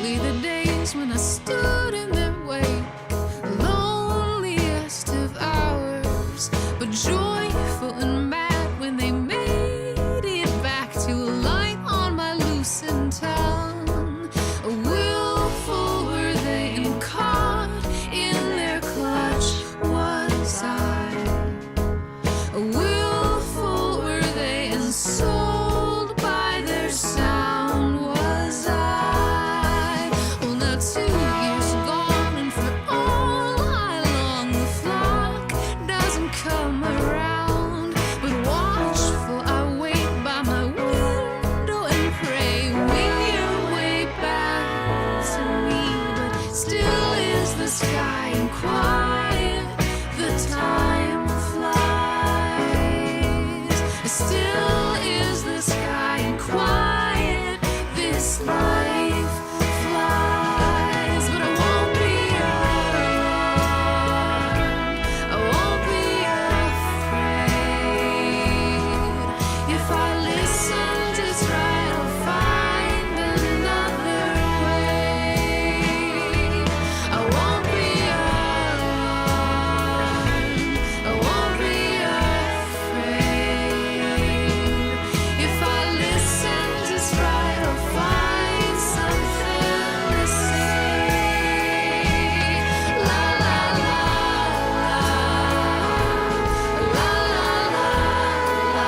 Only the days when I stood in their way, loneliest of hours, but joyful and mad when they made it back to a light on my loosened tongue. Willful were they and caught in their clutch was I. Willful were they and sold by their sound was I. Well, now 2 years gone, and for all I long, the flock doesn't come around. But watchful I wait by my window and pray, wing your way back to me. But still is the sky and quiet, the time flies. Still is the sky and quiet, this life flies. But I won't be alarmed, I won't be afraid. If I listen to try, I'll find another way. I won't be alarmed, I won't be afraid. If I listen to try, I'll find something to say. La la la la, la la la la, la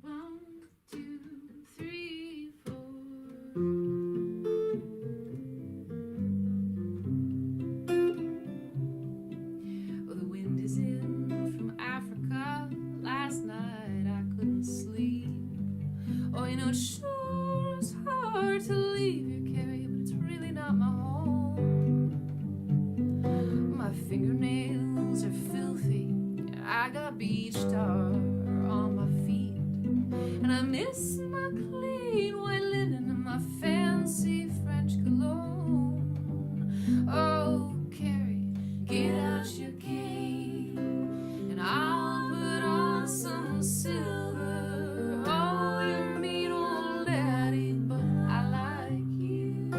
One, two, three, four. Oh, the wind is in from Africa. Last night I couldn't sleep. Oh, you know, it sure is hard to leave your carry, but it's really not my home. My fingernails are filthy, and I got beach tar on my feet. And I miss my clean white linen and my fancy French cologne. Oh, Carrie, get out your cane, and I'll put on some silver. Oh, you're mean old daddy, but I like you.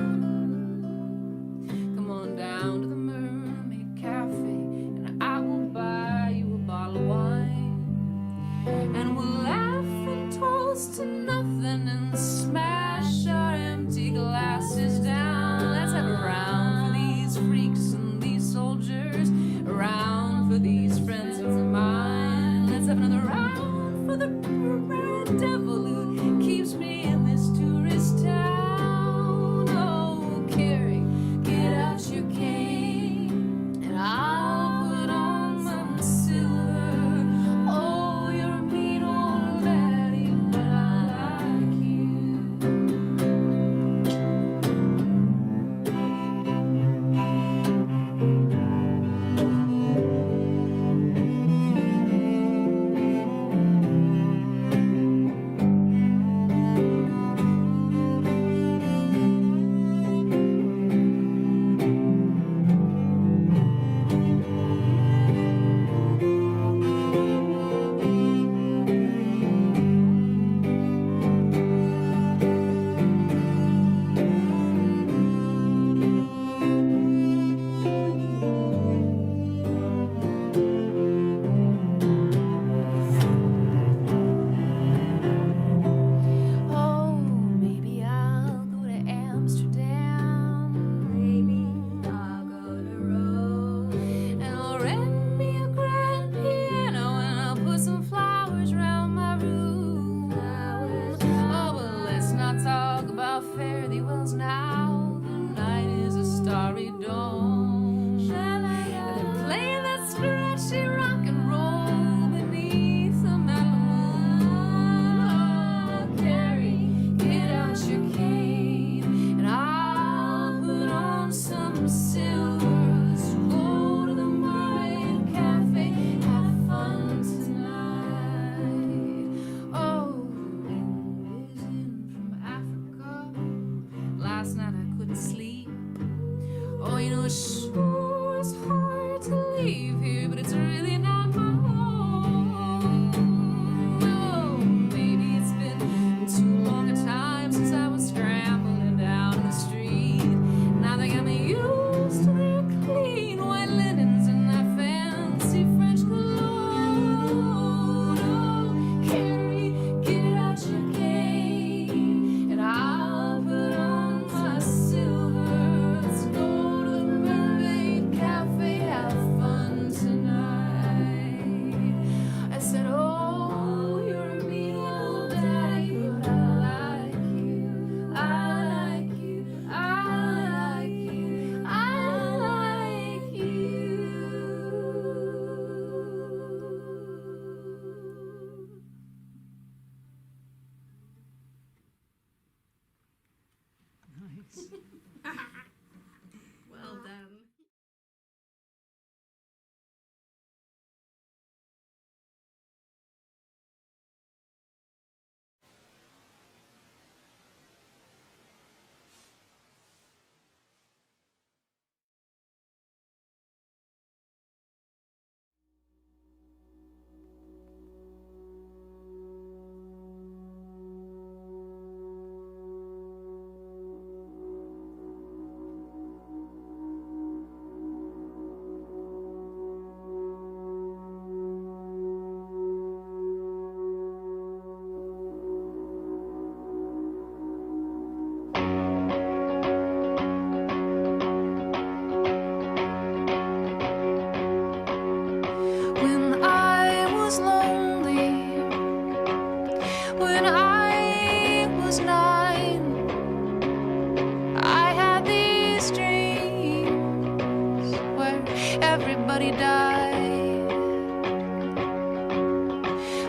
Come on down to the Mermaid Cafe, and I will buy you a bottle of wine. And we'll laugh and toast to nothing and smash our empty glasses down. Let's have a round for these freaks and these soldiers, a round for these friends of mine. Let's have another round for the red devil who keeps me in this tourist town. Oh, Carrie, get out your cane, and I'll put on some silver. Oh, you're a mean old daddy, but I like you.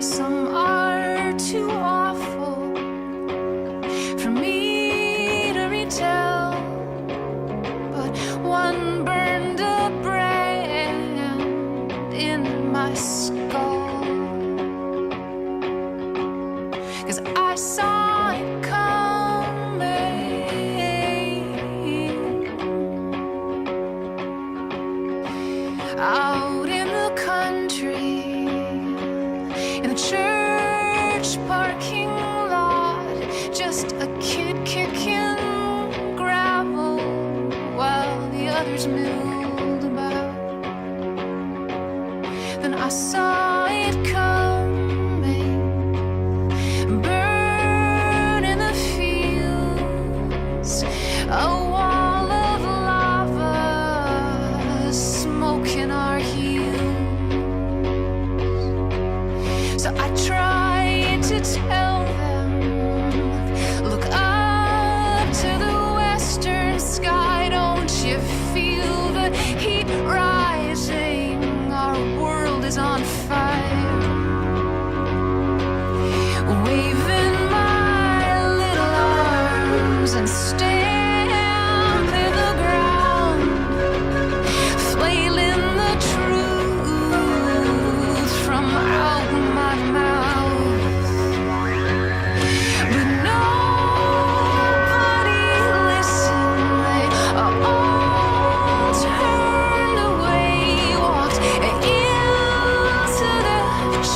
Some are too awful for me to retell, but one burned a brand in my skull, 'cause I saw it coming out in the country, in the church parking lot, just a kid kicking gravel while the others milled about. Then I saw it coming, burning the fields, a wall of lava smoking our heels. So I tried to tell them, look up to the western sky, don't you feel the heat rising? Our world is on fire. Waving my little arms and stamping the ground, flailing the truth from out my mouth. But nobody listened. They all turned away, walked into the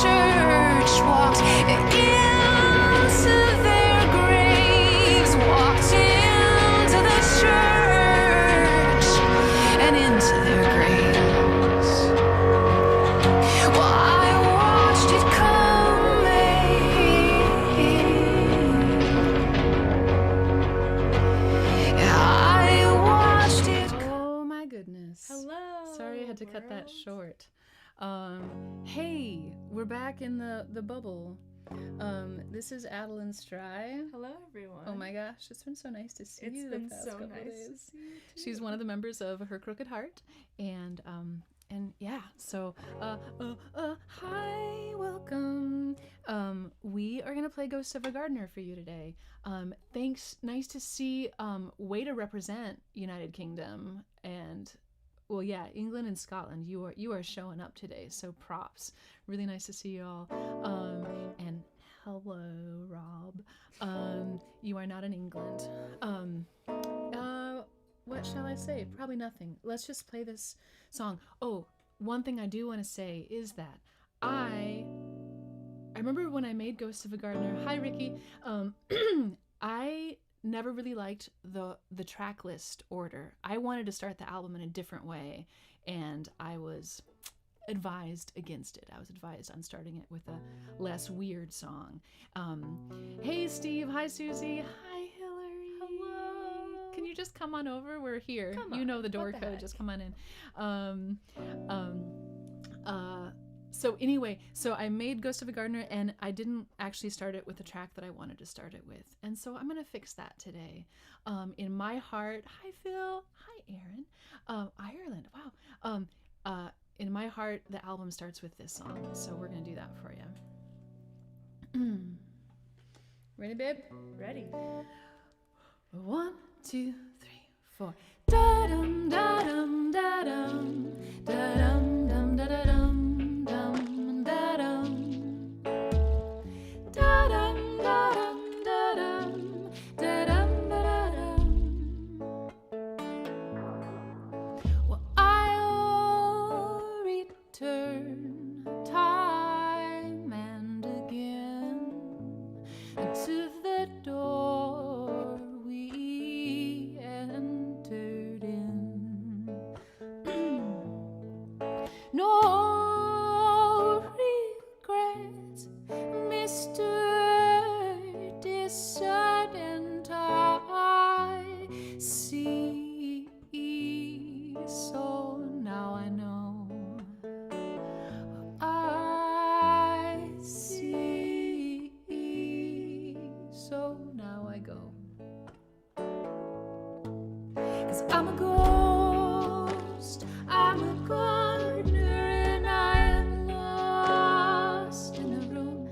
church, walked into their graves, walked into the church and into their graves. Well, I watched it coming. I watched it. Oh my goodness. Hello. Sorry I had to cut that world. short. Hey, we're back in the bubble. This is Addie Strei. Hello, everyone. Oh my gosh, it's been so nice to see It's you been the past so couple nice days. to see you too. She's one of the members of Her Crooked Heart, and yeah, so hi, welcome. We are gonna play Ghost of a Gardener for you today. Thanks, nice to see. Way to represent United Kingdom and. Well, yeah, England and Scotland. You are showing up today, so props. Really nice to see you all. And hello, Rob. You are not in England. What shall I say? Probably nothing. Let's just play this song. Oh, one thing I do want to say is that I remember when I made Ghost of a Gardener. Hi, Ricky. I never really liked the track list order. I wanted to start the album in a different way, and I was advised against it. I was advised on starting it with a less weird song. Hey, Steve. Hi, Susie. Hi, Hillary. Hello. Can you just come on over? We're here. Come You on. know the door What the code. heck? Just come on in. So anyway, so I made Ghost of a Gardener, and I didn't actually start it with the track that I wanted to start it with. And so I'm going to fix that today. In my heart, hi, Phil. Hi, Aaron. Ireland. Wow. In my heart, the album starts with this song. So we're going to do that for you. Ready, babe? Ready. 1, 2, 3, 4. Da-dum, da-dum, da-dum, da-dum, dum, da-da-dum, dum, da-dum. Da-dum, da-dum, da-dum, da-dum, da-da-dum. Well, I'll return time and again to the door we entered in. No regrets, Mr. Dissident, I see. So now I know. I see. So now I go. 'Cause I'm a ghost, I'm a gardener, and I am lost in the room.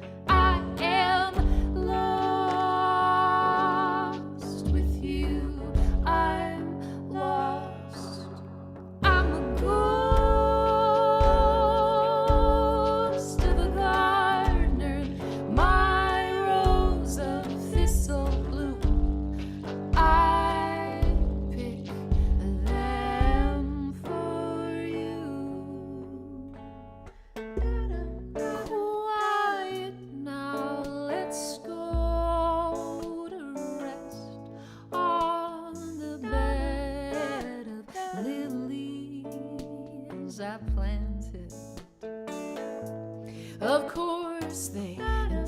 course they didn't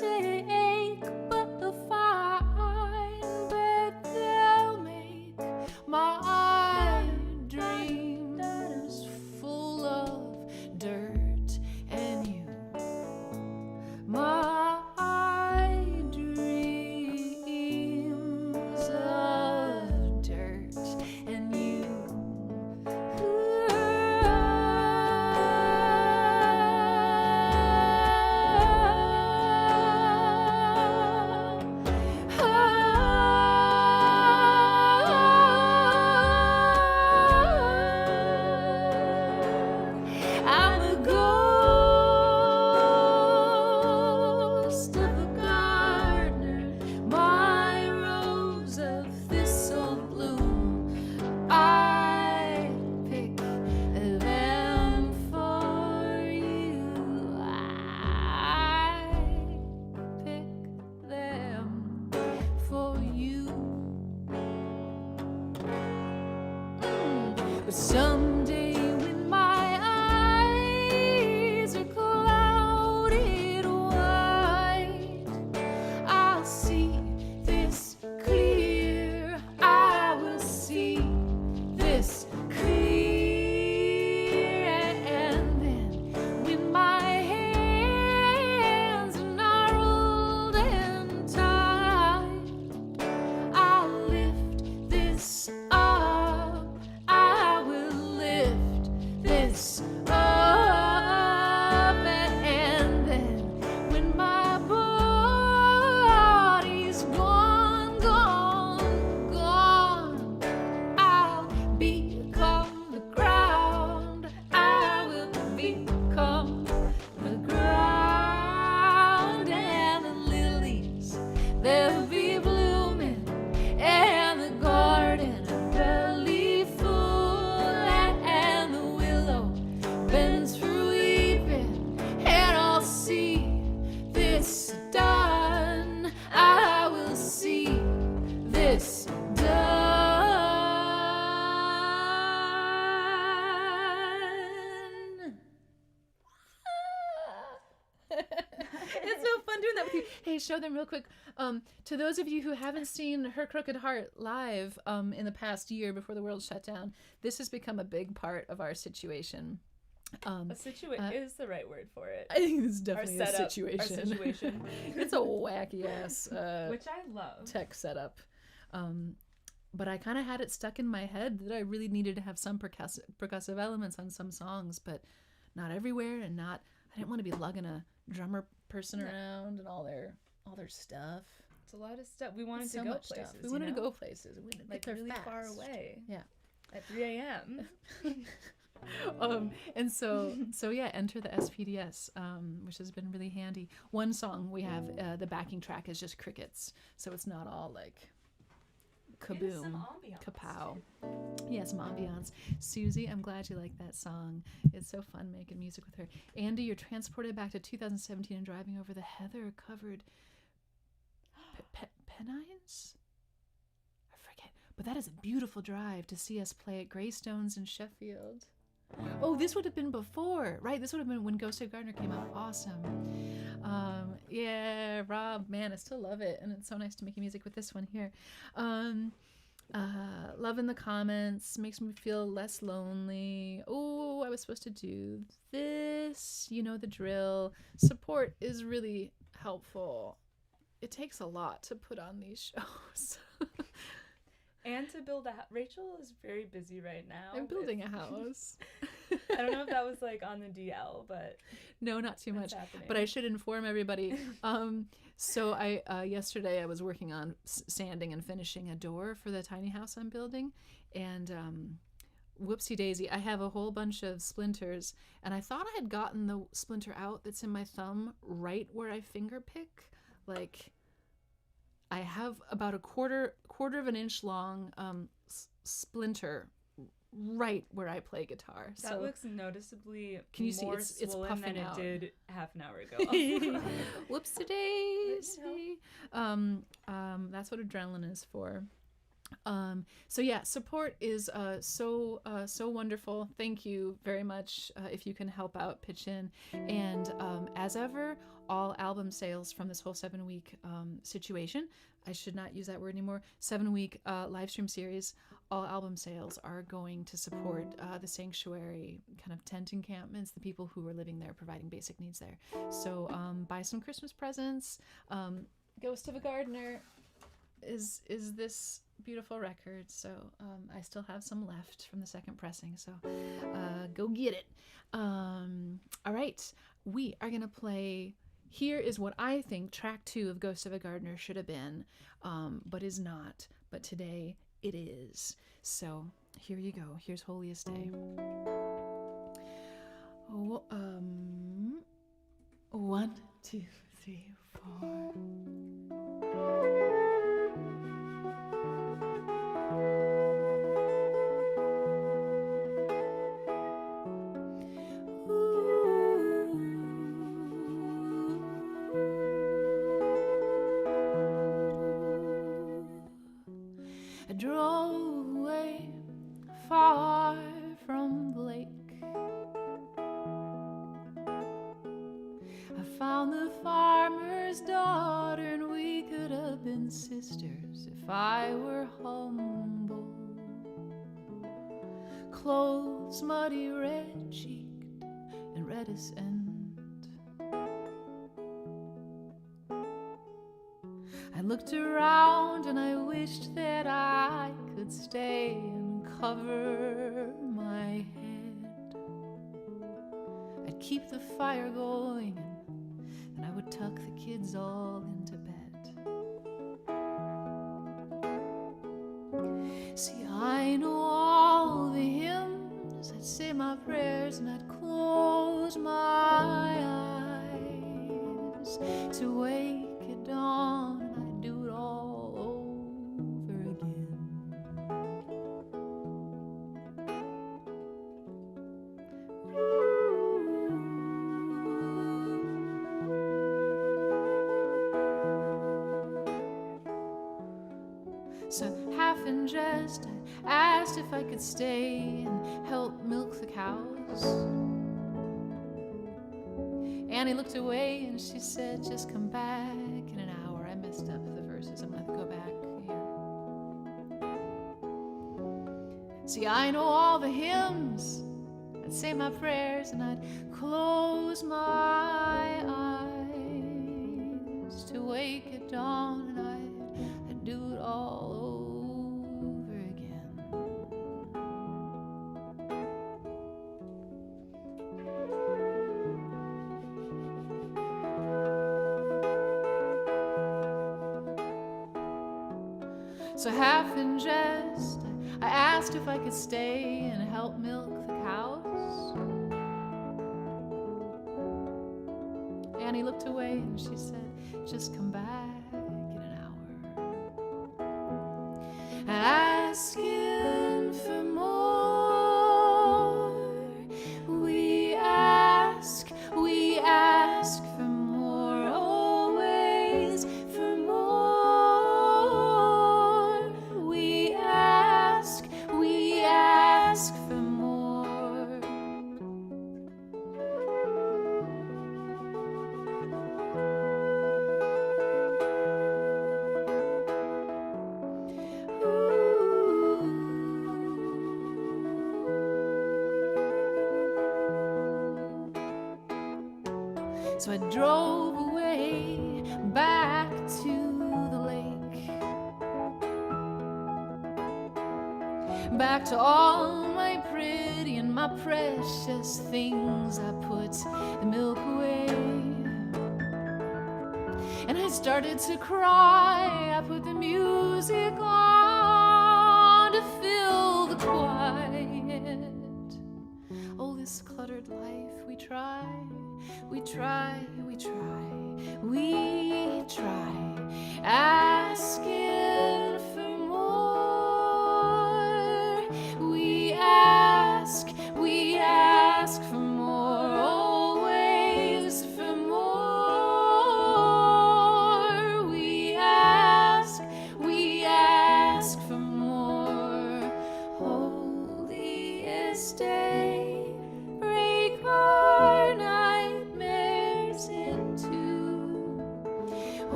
take but the fine, but they'll make my dreams full of dirt and you. My dreams of dirt and you. I'm the ghost of the gardener, my rose of thistle bloom. I pick them for you. I pick them for you. But someday when my eyes are clouded white, I'll see this clear. I will see this clear. And then when my hands are gnarled and tied, I'll lift this up. I will lift this up. And then when my body's gone, gone, gone, I'll become the ground. I will become the ground. And the lilies, they'll be blooming, and the garden belly full, and the willow bends for weeping, and I'll see this done. I will see this done. It's so fun doing that with you. Hey, show them real quick. To those of you who haven't seen Her Crooked Heart live in the past year before the world shut down, this has become a big part of our situation. Is the right word for it. I think it's definitely Our a setup, situation. Our situation. It's a wacky ass Which I love. tech setup. But I kind of had it stuck in my head that I really needed to have some percussive elements on some songs, but not everywhere, and I didn't want to be lugging a drummer person around and all their stuff. It's a lot of stuff. We wanted So to go much places. stuff. We wanted to go places. We wanted to like get there really fast. far away. Yeah. At 3 a.m. And so yeah, enter the SPDS, which has been really handy. One song we have, the backing track is just crickets, so it's not all like kaboom, kapow. Yeah, some ambiance. Susie, I'm glad you like that song. It's so fun making music with her. Andy, you're transported back to 2017 and driving over the heather-covered Pennines? I forget. But that is a beautiful drive to see us play at Greystones in Sheffield. Oh, this would have been before, right? This would have been when Ghost of Gardner came out. Awesome. Yeah, Rob, man, I still love it. And it's so nice to make music with this one here. Loving the comments, makes me feel less lonely. Oh, I was supposed to do this. You know the drill. Support is really helpful. It takes a lot to put on these shows. And to build Rachel is very busy right now. I'm building a house. I don't know if that was like on the DL, but no, not too much. Happening. But I should inform everybody. So I yesterday I was working on sanding and finishing a door for the tiny house I'm building, and whoopsie daisy, I have a whole bunch of splinters, and I thought I had gotten the splinter out that's in my thumb right where I finger pick. Like, I have about a quarter of an inch long splinter right where I play guitar. That so looks noticeably can you more see it's swollen puffing than out. it did half an hour ago. Whoopsie daisy. That's what adrenaline is for. So yeah, support is so wonderful. Thank you very much. If you can help out, pitch in. And as ever, all album sales from this whole 7-week situation, I should not use that word anymore, 7-week live stream series, all album sales are going to support the sanctuary kind of tent encampments, the people who are living there, providing basic needs there. So buy some Christmas presents. Ghost of a Gardener is this beautiful record, so I still have some left from the second pressing, so go get it. All right, we are gonna play. Here is what I think track 2 of Ghost of a Gardener should have been, but is not, but today it is. So here you go. Here's Holiest Day. Oh, 1, 2, 3, 4. I drove away far from the lake. I found the farmer's daughter, and we could have been sisters if I were humble. Clothes muddy, red-cheeked and reticent. I looked around and I wished that I could stay and cover my head. I'd keep the fire going and I would tuck the kids all into bed. See, I know all the hymns. I'd say my prayers and I'd close my eyes to wake at dawn. Do it all over again. So half undressed, I asked if I could stay and help milk the cows. Annie looked away and she said, just come back in an hour. I messed up the verses. I'm gonna have to go back here. See, I know all the hymns. I'd say my prayers and I'd close my eyes to wake at dawn, and I'd do it all over again. So half undressed, I asked if I could stay and help milk the cows. Annie looked away and she said, just come back in an hour. Asking for more, we ask for more, always for more. We ask for more. So I drove away back to the lake, back to all my pretty and my precious things. I put the milk away and I started to cry. I put the music on to fill the quiet. Oh, this cluttered life, we try, asking for more. We ask for more, always for more. We ask for more.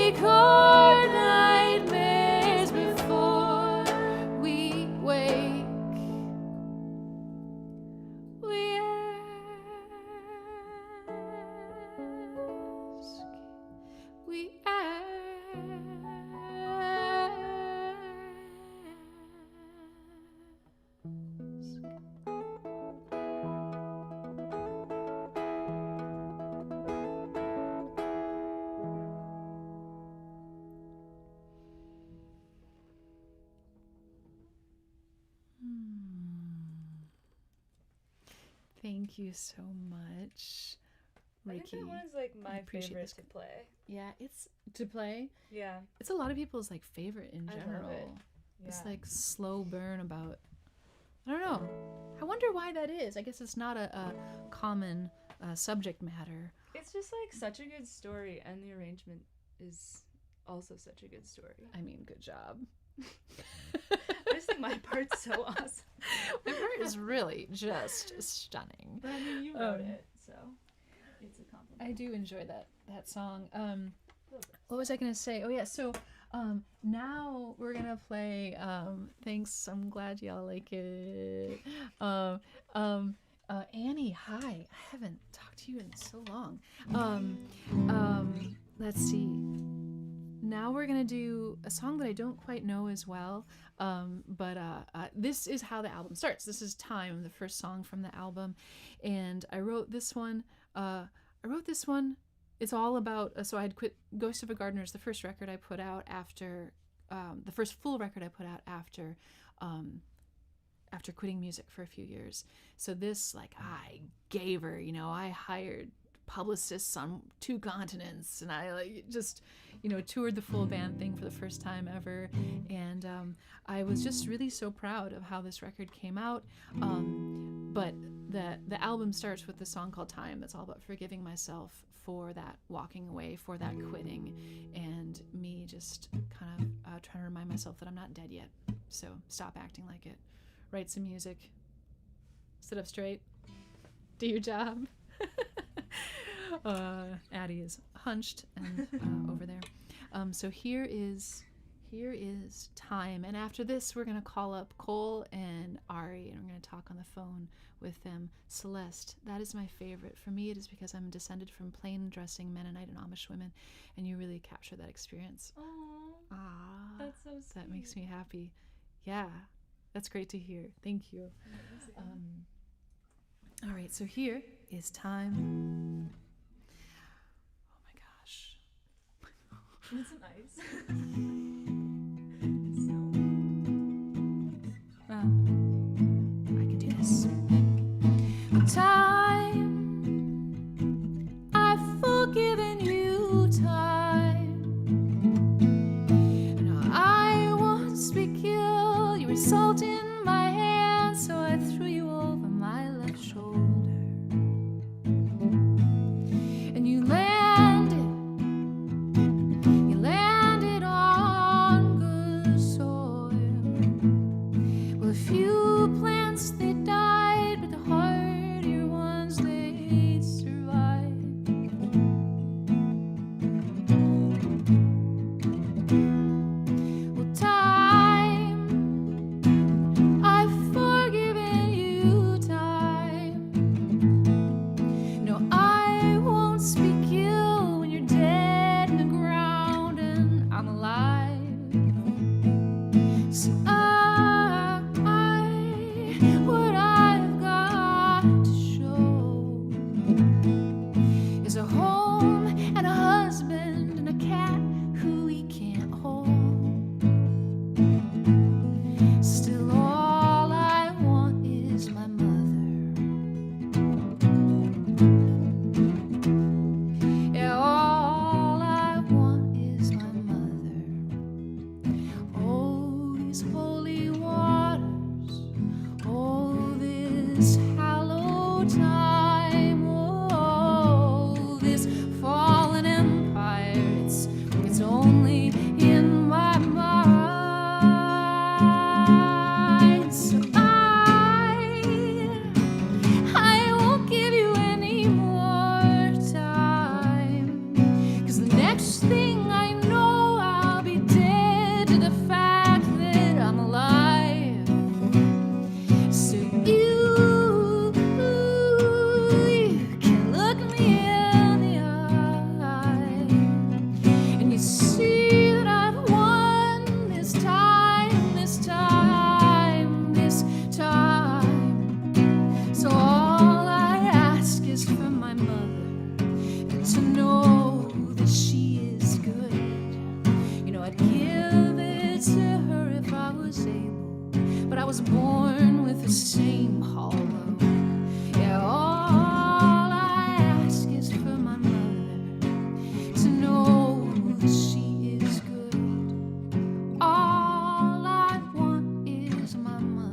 wake our nightmares before we wake. We ask, we ask. Thank you so much, I think Ricky. that one's like my appreciate favorite this. to play. Yeah, it's to play. Yeah. It's a lot of people's like favorite in I love general. it. This Yeah. like slow burn about. I don't know. I wonder why that is. I guess it's not a common subject matter. It's just like such a good story, and the arrangement is also such a good story. I mean, good job. I just think my part's so awesome. My part is really just stunning. But I mean, you wrote it, so it's a compliment. I do enjoy that song. What was I gonna say? Oh yeah, so now we're gonna play thanks, I'm glad y'all like it. Annie, hi. I haven't talked to you in so long. Let's see. Now we're gonna do a song that I don't quite know as well, but this is how the album starts. This is Time, the first song from the album, and I wrote this one. It's all about. So I had quit Ghost of a Gardener's, the first record I put out after, the first full record I put out after quitting music for a few years. So this, like, I gave her. I hired publicists on 2 continents, and I just toured the full band thing for the first time ever, and I was just really so proud of how this record came out. But the album starts with the song called Time that's all about forgiving myself for that walking away, for that quitting, and me just kind of trying to remind myself that I'm not dead yet, so stop acting like it. Write some music, sit up straight, do your job. Addie is hunched and over there. So here is Time, and after this we're gonna call up Cole and Ari, and we're gonna talk on the phone with them. Celeste, that is my favorite. For me, it is because I'm descended from plain dressing Mennonite and Amish women, and you really capture that experience. Aww, Ah, that's so sweet. that makes me happy. Yeah, that's great to hear. Thank you. All right, so here is Time. Oh my gosh. Need some ice. I can do this. Time, I've forgiven you, time. Now I once be killed, you were salt in my hand, so I threw you over my left shoulder. And you landed was born with the same hollow. Yeah, all I ask is for my mother to know that she is good. All I want is my mother.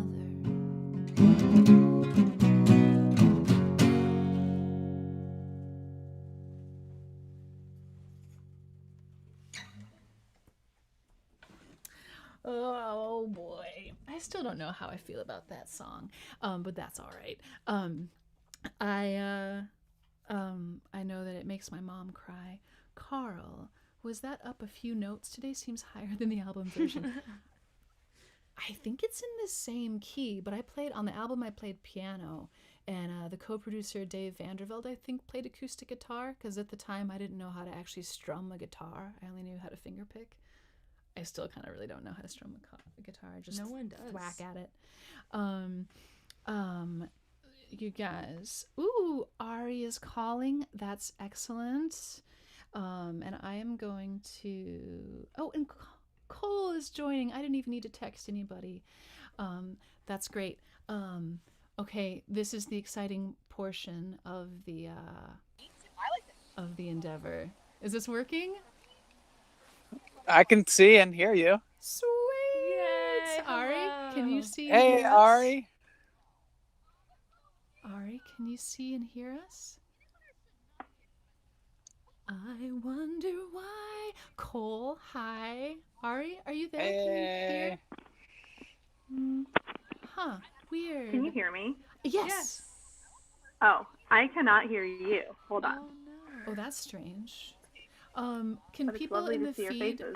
Oh boy. I still don't know how I feel about that song. But that's all right. I know that it makes my mom cry. Carl, was that up a few notes today? Seems higher than the album version. I think it's in the same key, but on the album I played piano, and the co-producer Dave Vandervelde, I think, played acoustic guitar, because at the time I didn't know how to actually strum a guitar. I only knew how to fingerpick. I still kind of really don't know how to strum a guitar. I just No one does. whack at it. You guys. Ooh, Ari is calling. That's excellent. And I am going to... Oh, and Cole is joining. I didn't even need to text anybody. That's great. Okay, this is the exciting portion of the endeavor. Is this working? I can see and hear you. Sweet. Yay, Ari, hello. can you see? Hey, and hear us? Ari. Ari, can you see and hear us? I wonder why. Cole, hi. Ari, are you there? Hey. Can you hear? Huh, weird. Can you hear me? Yes. Oh, I cannot hear you. Hold on. Oh no. Oh, that's strange. Can But it's people lovely in to the see your feed faces.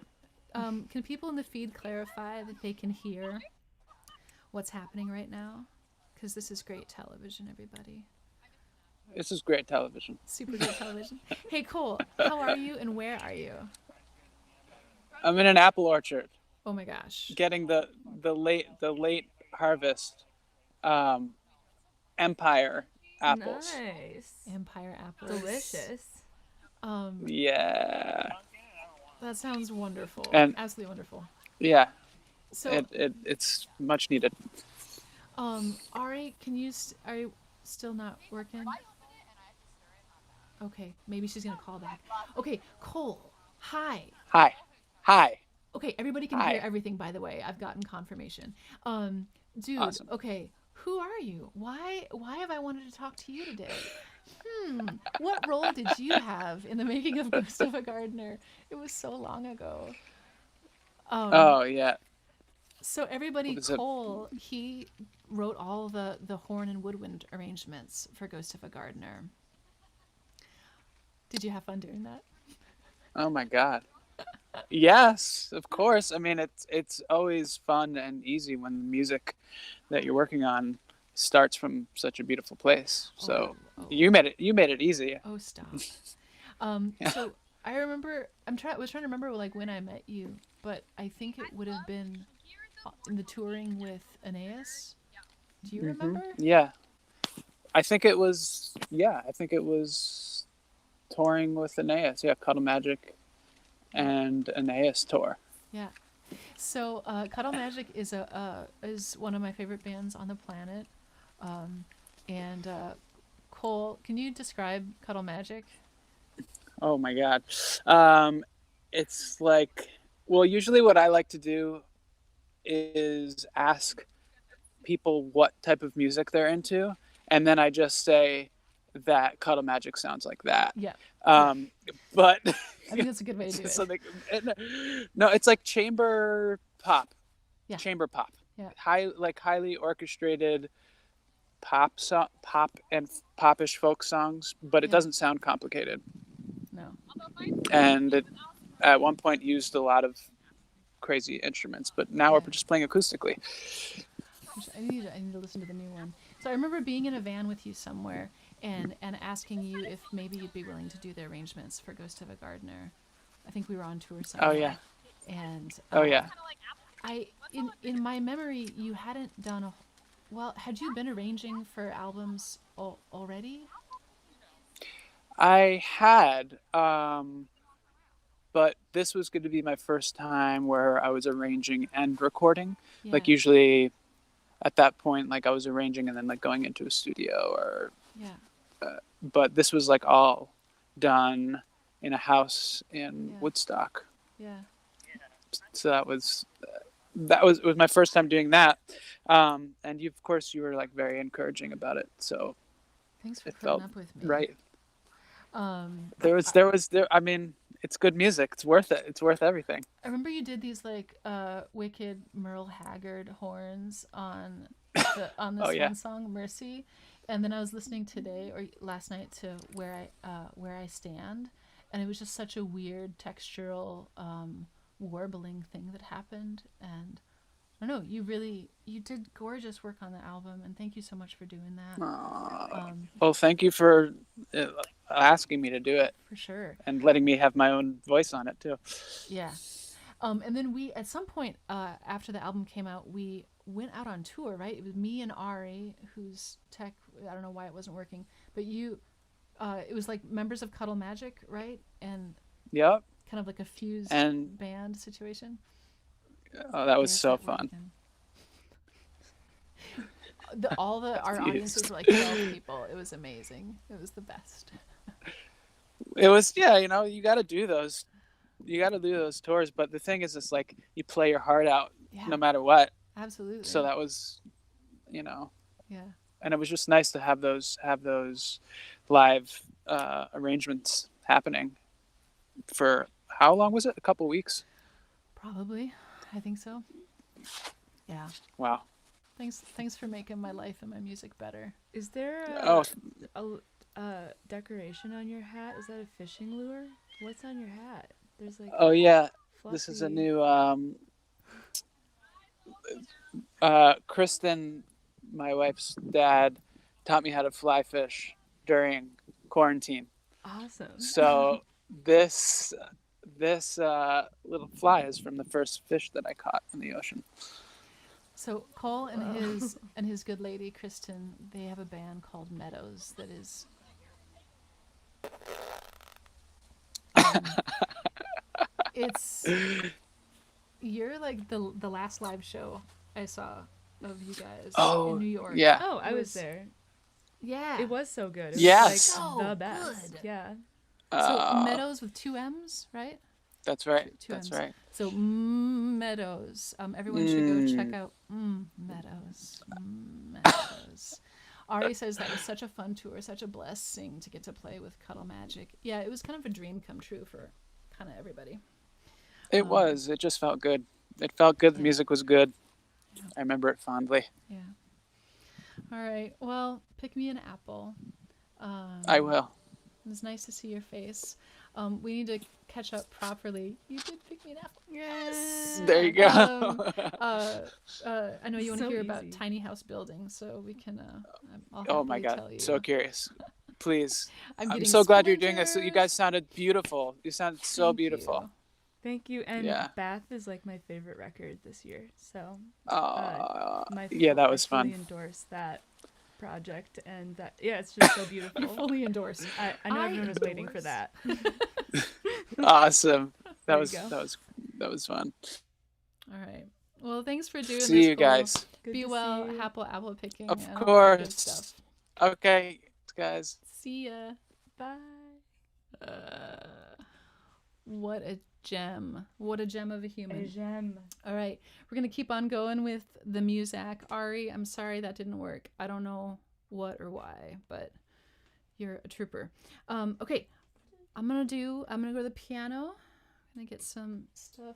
can people in the feed clarify that they can hear what's happening right now? Because this is great television, everybody. This is great television. Super good television. Hey, Cole, how are you and where are you? I'm in an apple orchard, Oh my gosh. getting the late harvest, Empire apples. Nice. Empire apples. Delicious. Yeah, That sounds wonderful. And- Absolutely wonderful. yeah. So, It's much needed. Ari, are you still not working? Okay, maybe she's gonna call back. Okay, Cole, hi. Hi. Okay, everybody can Hi. hear everything, by the way. I've gotten confirmation. Dude, Awesome. okay, who are you? Why have I wanted to talk to you today? What role did you have in the making of Ghost of a Gardener? It was so long ago. Oh yeah. So everybody, What is it? Cole, he wrote all the horn and woodwind arrangements for Ghost of a Gardener. Did you have fun doing that? Oh my God. Yes, of course. I mean, it's always fun and easy when the music that you're working on starts from such a beautiful place. So Oh. you made it easy. Oh, stop. So I remember was trying to remember like when I met you, but I think it would have been in the touring with Aeneas. Do you remember? Yeah. I think it was touring with Aeneas. Yeah, Cuddle Magic and Aeneas tour. Yeah. So Cuddle Magic is is one of my favorite bands on the planet. And Cole, can you describe Cuddle Magic? Oh my God. It's like, well, usually what I like to do is ask people what type of music they're into, and then I just say that Cuddle Magic sounds like that. Yeah. But I think that's a good way to do it. so no, it's like chamber pop. Yeah. Chamber pop. Yeah. Highly orchestrated pop and popish folk songs, but it Yeah. doesn't sound complicated. No. And it at one point used a lot of crazy instruments, but now Yeah. we're just playing acoustically. I need to listen to the new one. So I remember being in a van with you somewhere and asking you if maybe you'd be willing to do the arrangements for Ghost of a Gardener. I think we were on tour somewhere. Oh yeah. And Oh yeah. in my memory you hadn't done had you been arranging for albums already? I had, but this was going to be my first time where I was arranging and recording. Yeah. Like usually at that point, like I was arranging and then like going into a studio or, Yeah. but this was like all done in a house in Yeah. Woodstock. Yeah. So it was my first time doing that. And you, of course, you were like very encouraging about it. So Thanks for it putting felt up with me. right. Um, I mean, it's good music. It's worth it. It's worth everything. I remember you did these like wicked Merle Haggard horns on on this Oh, yeah. one song, Mercy, and then I was listening today or last night to Where I Stand, and it was just such a weird textural warbling thing that happened, and I don't know, you did gorgeous work on the album, and thank you so much for doing that. Well, thank you for asking me to do it For sure. and letting me have my own voice on it too. Yeah. And then we, at some point after the album came out, we went out on tour, right? It was me and Ari, whose tech, I don't know why it wasn't working, but you, it was like members of Cuddle Magic, right? And Yep. kind of like a fused And band situation. oh, that was There's so that word fun. again. Our audiences were like 12 people. It was amazing. It was the best. It was, yeah, you know, you got to do those. You got to do those tours, but the thing is, it's like you play your heart out Yeah, no matter what. absolutely. So that was, you know, Yeah. and it was just nice to have those live arrangements happening for how long was it? A couple weeks. Probably. I think so. Yeah. Wow. Thanks for making my life and my music better. Is there Oh, a decoration on your hat? Is that a fishing lure? What's on your hat? There's like oh yeah. fluffy... This is a new Kristen, my wife's dad, taught me how to fly fish during quarantine. Awesome. So this little fly is from the first fish that I caught in the ocean. So Cole and his good lady Kristen, they have a band called Meadows that is it's you're like the last live show I saw of you guys in New York. Yeah. Oh, I was there. Yeah. It was so good. It Yes. was like So the best. good. Yeah. So Meadows with 2 M's, right? That's right. Two That's M's. right. So Meadows. Everyone should go check out Meadows. Meadows. Ari says that was such a fun tour, such a blessing to get to play with Cuddle Magic. Yeah, it was kind of a dream come true for kind of everybody. It was. It just felt good. It felt good. The Yeah. music was good. Yeah. I remember it fondly. Yeah. All right. Well, pick me an apple. I will. It was nice to see your face. We need to catch up properly. You did pick me an apple. Yes. There you go. I know you want to So hear about easy. tiny house building, so we can. I'll Oh my happily God. tell you. So curious. Please. I'm I'm getting so glad you're doing this. You guys splinters. sounded beautiful. You sounded so Thank beautiful. you. Thank you. And Yeah. Bath is like my favorite record this year. So Yeah, that was I fully fun. endorse that project, and that it's just so beautiful. Fully endorsed. I know everyone was waiting for endorse. that. Awesome. There That you go. was fun. All right. Well, thanks for doing this. See you Cole. guys. Good Be to well. see you. Apple picking. Of and all that good course. stuff. Okay, guys. See ya. Bye. What a gem. What a gem of a human. A gem. All right. We're going to keep on going with the music. Ari, I'm sorry that didn't work. I don't know what or why, but you're a trooper. Okay. I'm going to go to the piano. I'm going to get some stuff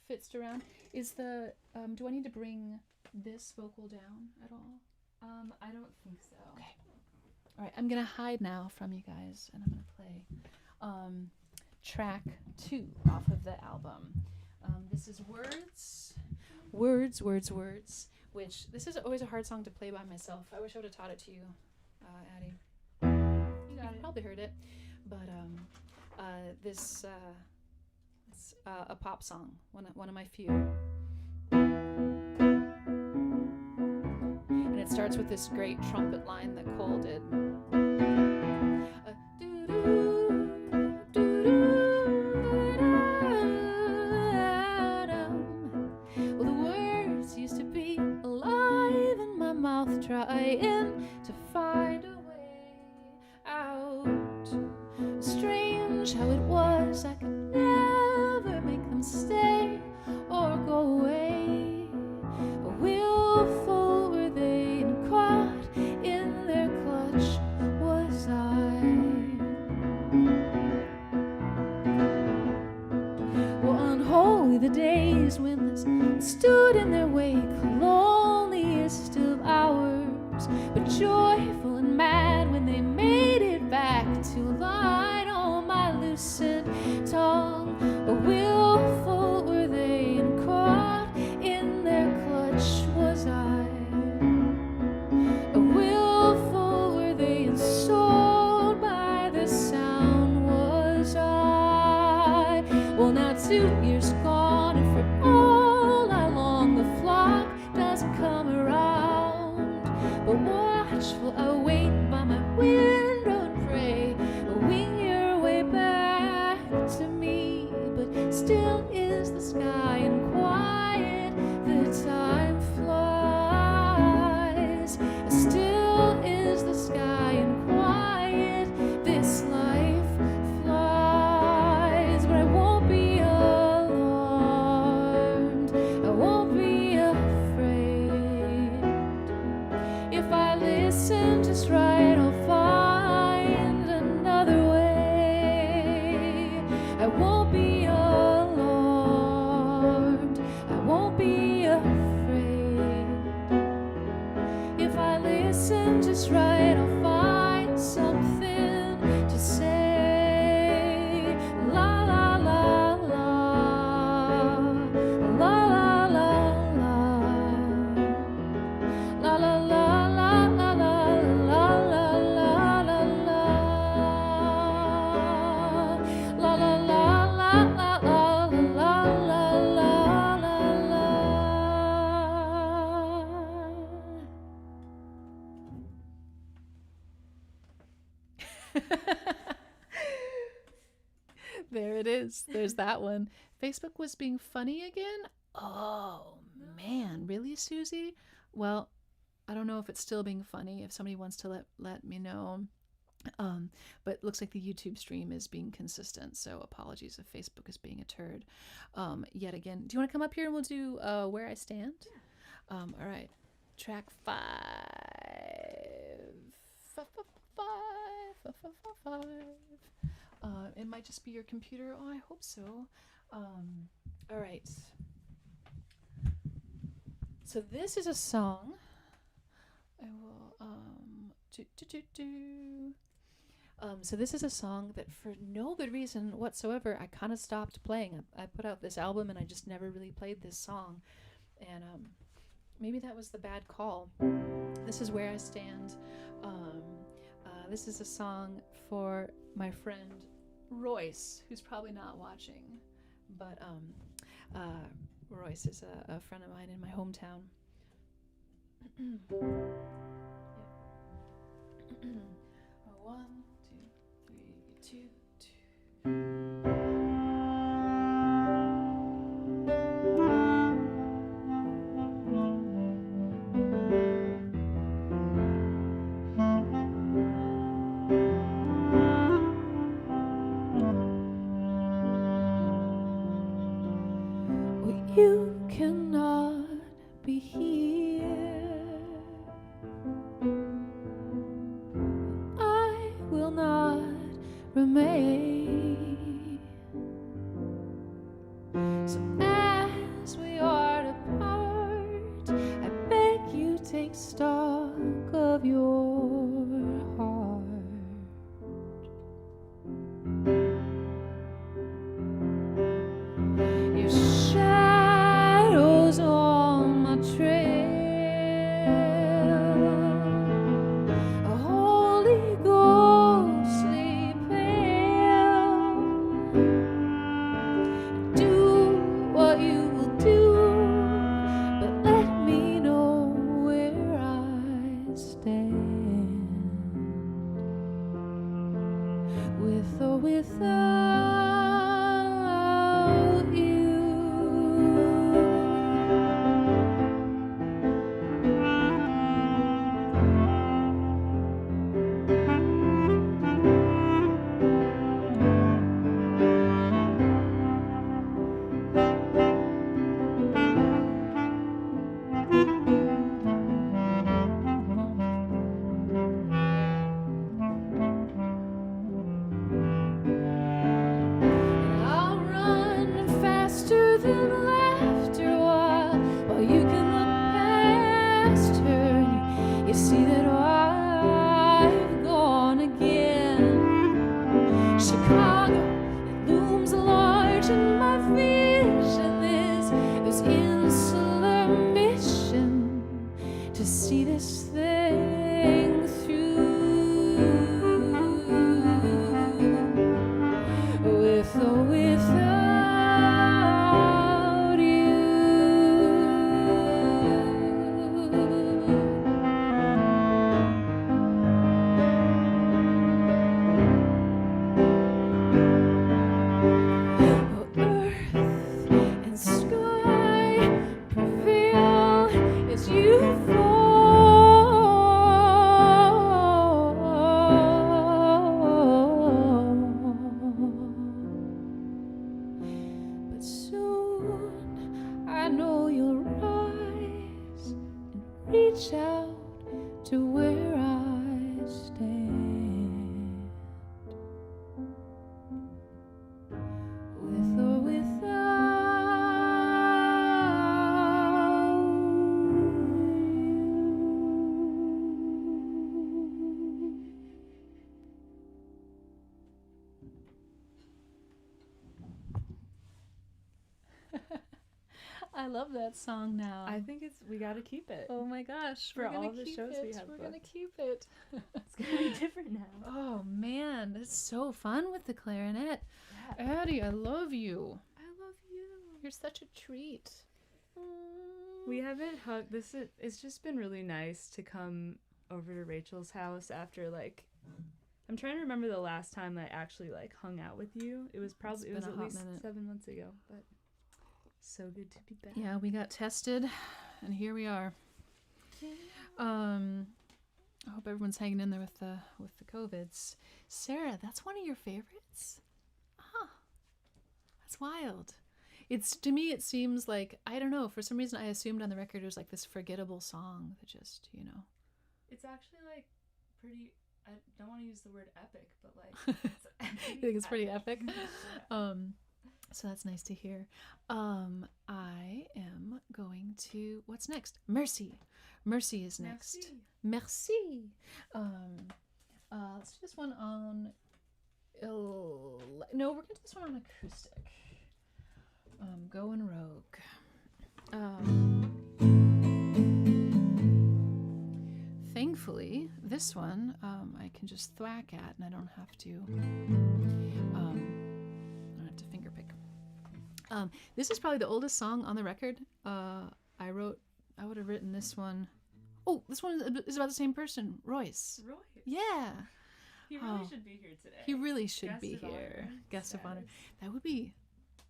fixed around. Do I need to bring this vocal down at all? I don't think so. Okay. All right. I'm going to hide now from you guys, and I'm going to play track 2 off of the album. This is Words, which this is always a hard song to play by myself. I wish I would have taught it to you, Addie. You probably heard it, but this it's a pop song, one of my few. And it starts with this great trumpet line that Cole did. Well, the words used to be alive in through the days windless, stood in their wake, loneliest of hours, but joyful and mad when they made it back to light on my loosened tongue. Willful were they, and caught in their clutch was I. Willful were they, and sold by the sound was I. Well, now 2 years gone, and for all I long, the flock doesn't come around. But watchful I wait by my window and pray, wing your way back to me. But still is the sky and quiet, the time flies. Still is the sky and quiet, this life flies. But I won't be alarmed, I won't be afraid. If I listen just right, I'll find another way. I won't be alarmed, I won't be afraid. If I listen just right, I'll find something to say. La la la la, la la la la, la la la la la la la la la la la, la la la la la la la la. There it is. There's that one. Facebook was being funny again? Oh, man. Really, Susie? Well, I don't know if it's still being funny. If somebody wants to let me know. But it looks like the YouTube stream is being consistent. So apologies if Facebook is being a turd. Yet again. Do you want to come up here and we'll do Where I Stand? Yeah. All right. Track 5. Five. It might just be your computer. Oh, I hope so. All right. So this is a song. I will so this is a song that for no good reason whatsoever I kind of stopped playing. I put out this album and I just never really played this song, and maybe that was the bad call. This is Where I Stand. This is a song for my friend Royce, who's probably not watching, but Royce is a friend of mine in my hometown. One, two, 3, 2, 2. You cannot be here. I will not remain. So as we are to part, I beg you take stock of your heart. Your shadows on my trail, a holy ghostly pale. Do what reach out to where I stand. With or without you. I love that song now. I think we gotta keep it. Oh my gosh, For we're gonna all the keep shows it. we have We're gonna booked. keep it. It's gonna be different now. Oh man, it's so fun with the clarinet. Yeah. Addie, I love you. I love you. You're such a treat. We haven't hugged. It's just been really nice to come over to Rachel's house after like. I'm trying to remember the last time I actually like hung out with you. It was been a at hot least minute. 7 months ago, but so good to be back. Yeah, we got tested, and here we are. I hope everyone's hanging in there with the COVIDs. Sarah, that's one of your favorites? Huh. That's wild. It's, to me, it seems like, I don't know, for some reason I assumed on the record it was like this forgettable song that just, you know. It's actually like pretty. I don't want to use the word epic, but like You think it's pretty epic? Yeah. So that's nice to hear. I am going to, what's next? Mercy. Mercy is next. Merci. Let's do this one on, no, we're gonna do this one on acoustic. Going rogue. Thankfully, this one I can just thwack at, and I don't have to finger pick. This is probably the oldest song on the record. I would have written this one. Oh, this one is about the same person, Royce. Roy. Yeah. He really should be here today. He really should Guest be of honor here. Guest of honor. status. That would be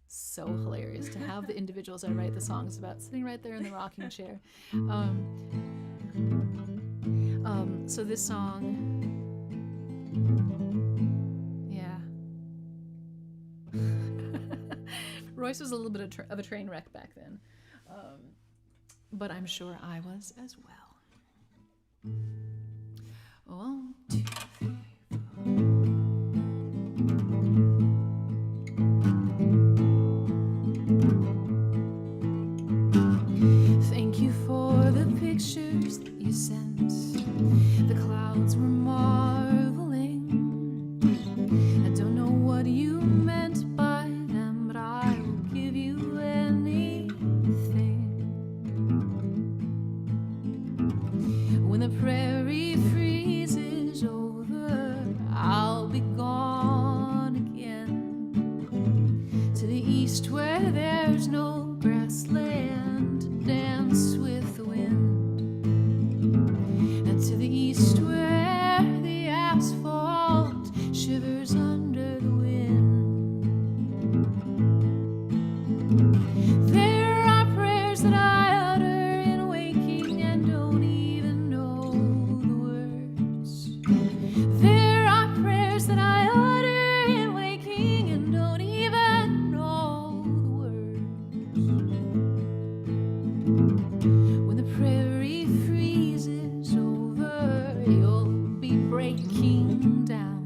so hilarious to have the individuals I write the songs about sitting right there in the rocking chair. So this song, yeah. Royce was a little bit of a train wreck back then, but I'm sure I was as well. 1, 2, 3, 4. Thank you for the pictures that you sent. The clouds were marveling. I don't know what you meant by them, but I will give you anything. When the prairie freezes over, I'll be gone again. To the east where there's no grassland to dance with the wind. And to the east where the asphalt shivers under the wind. There are prayers that I utter in waking and don't even know the words. There are prayers that I utter in waking and don't even know the words. When the prairie freezes over, you'll be breaking down.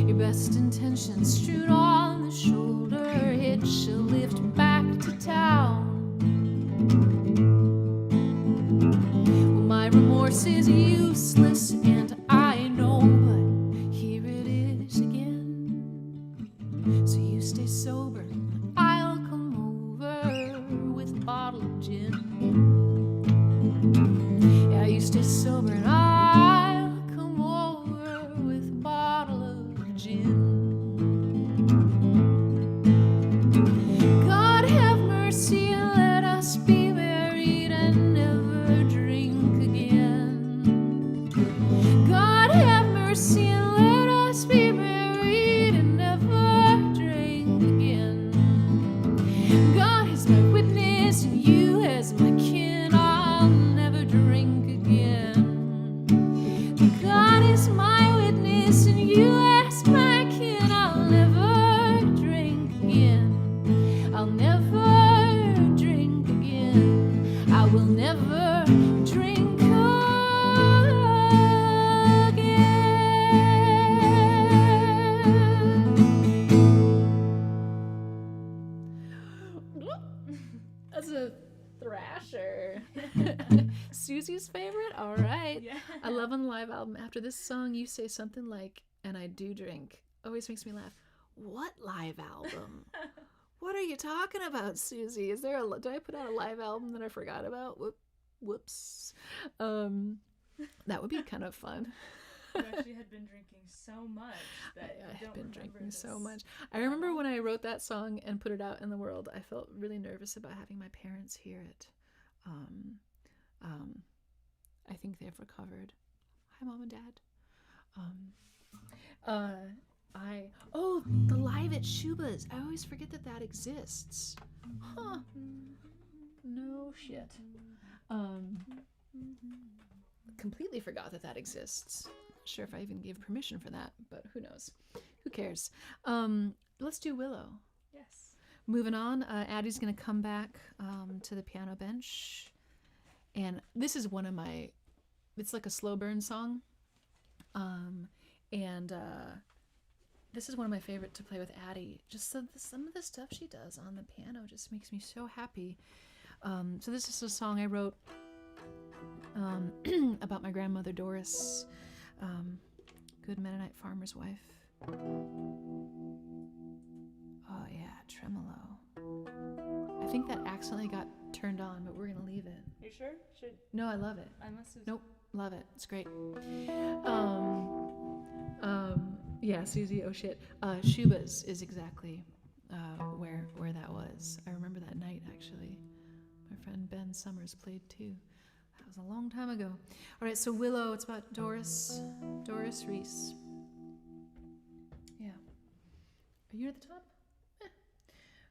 Your best intentions strewn on the shoulder, it shall lift back to town. Well, my remorse is useless, and I know, but here it is again. So you stay sober, I'll come over with a bottle of gin. Yeah, you stay sober, and I'll come over with a bottle of gin. God have mercy and let us be married and never drink again. God have mercy and let us be married and never drink again. God is my witness and you as my kin, I'll never drink again. God is my witness and you as my kin, I'll never drink again. I'll never drink again. I will never That's a thrasher. Susie's favorite? All right. Yeah. I love on the live album. After this song, you say something like, and I do drink. Always makes me laugh. What live album? What are you talking about, Susie? Did I put out a live album that I forgot about? Whoops. That would be kind of fun. You actually had been drinking so much that I you have don't been remember drinking so this. much. I remember when I wrote that song and put it out in the world, I felt really nervous about having my parents hear it. I think they've recovered. Hi, Mom and Dad. The live at Shuba's. I always forget that exists. Huh. No shit. Completely forgot that exists. Not sure if I even gave permission for that, but who knows? Who cares? Let's do Willow. Yes. Moving on, Addie's gonna come back to the piano bench, and this is one of my. It's like a slow burn song, and this is one of my favorite to play with Addie. Just some of the stuff she does on the piano just makes me so happy. So this is a song I wrote about my grandmother Doris, good Mennonite farmer's wife. Oh yeah, tremolo. I think that accidentally got turned on, but we're gonna leave it. You sure? No, I love it. I must have. Nope, love it. It's great. Yeah, Susie. Oh shit. Shuba's is exactly where that was. I remember that night actually. My friend Ben Summers played too. That was a long time ago. All right, so Willow. It's about Doris Reese. Yeah. Are you at the top?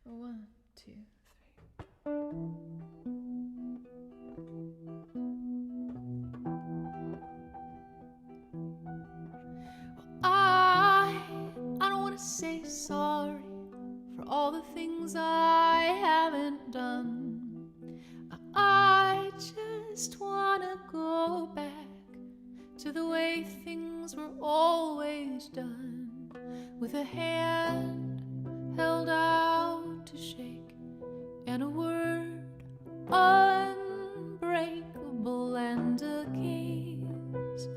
1, 2, 3. I don't want to say sorry for all the things I haven't done. I just want to go back to the way things were always done, with a hand held out to shake and a word unbreakable and a gaze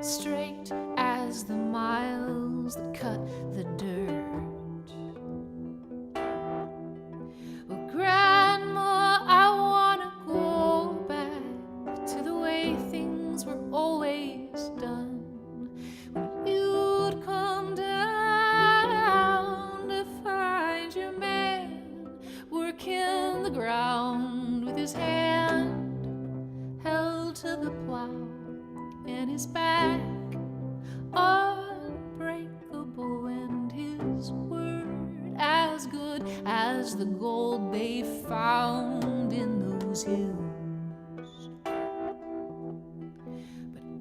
straight as the miles that cut the dirt. Oh, Grandma, I want to go back to the way things were always done, when you'd come down to find your man working the ground with his hand held to the plow and his back unbreakable and his word as good as the gold they found in those hills. But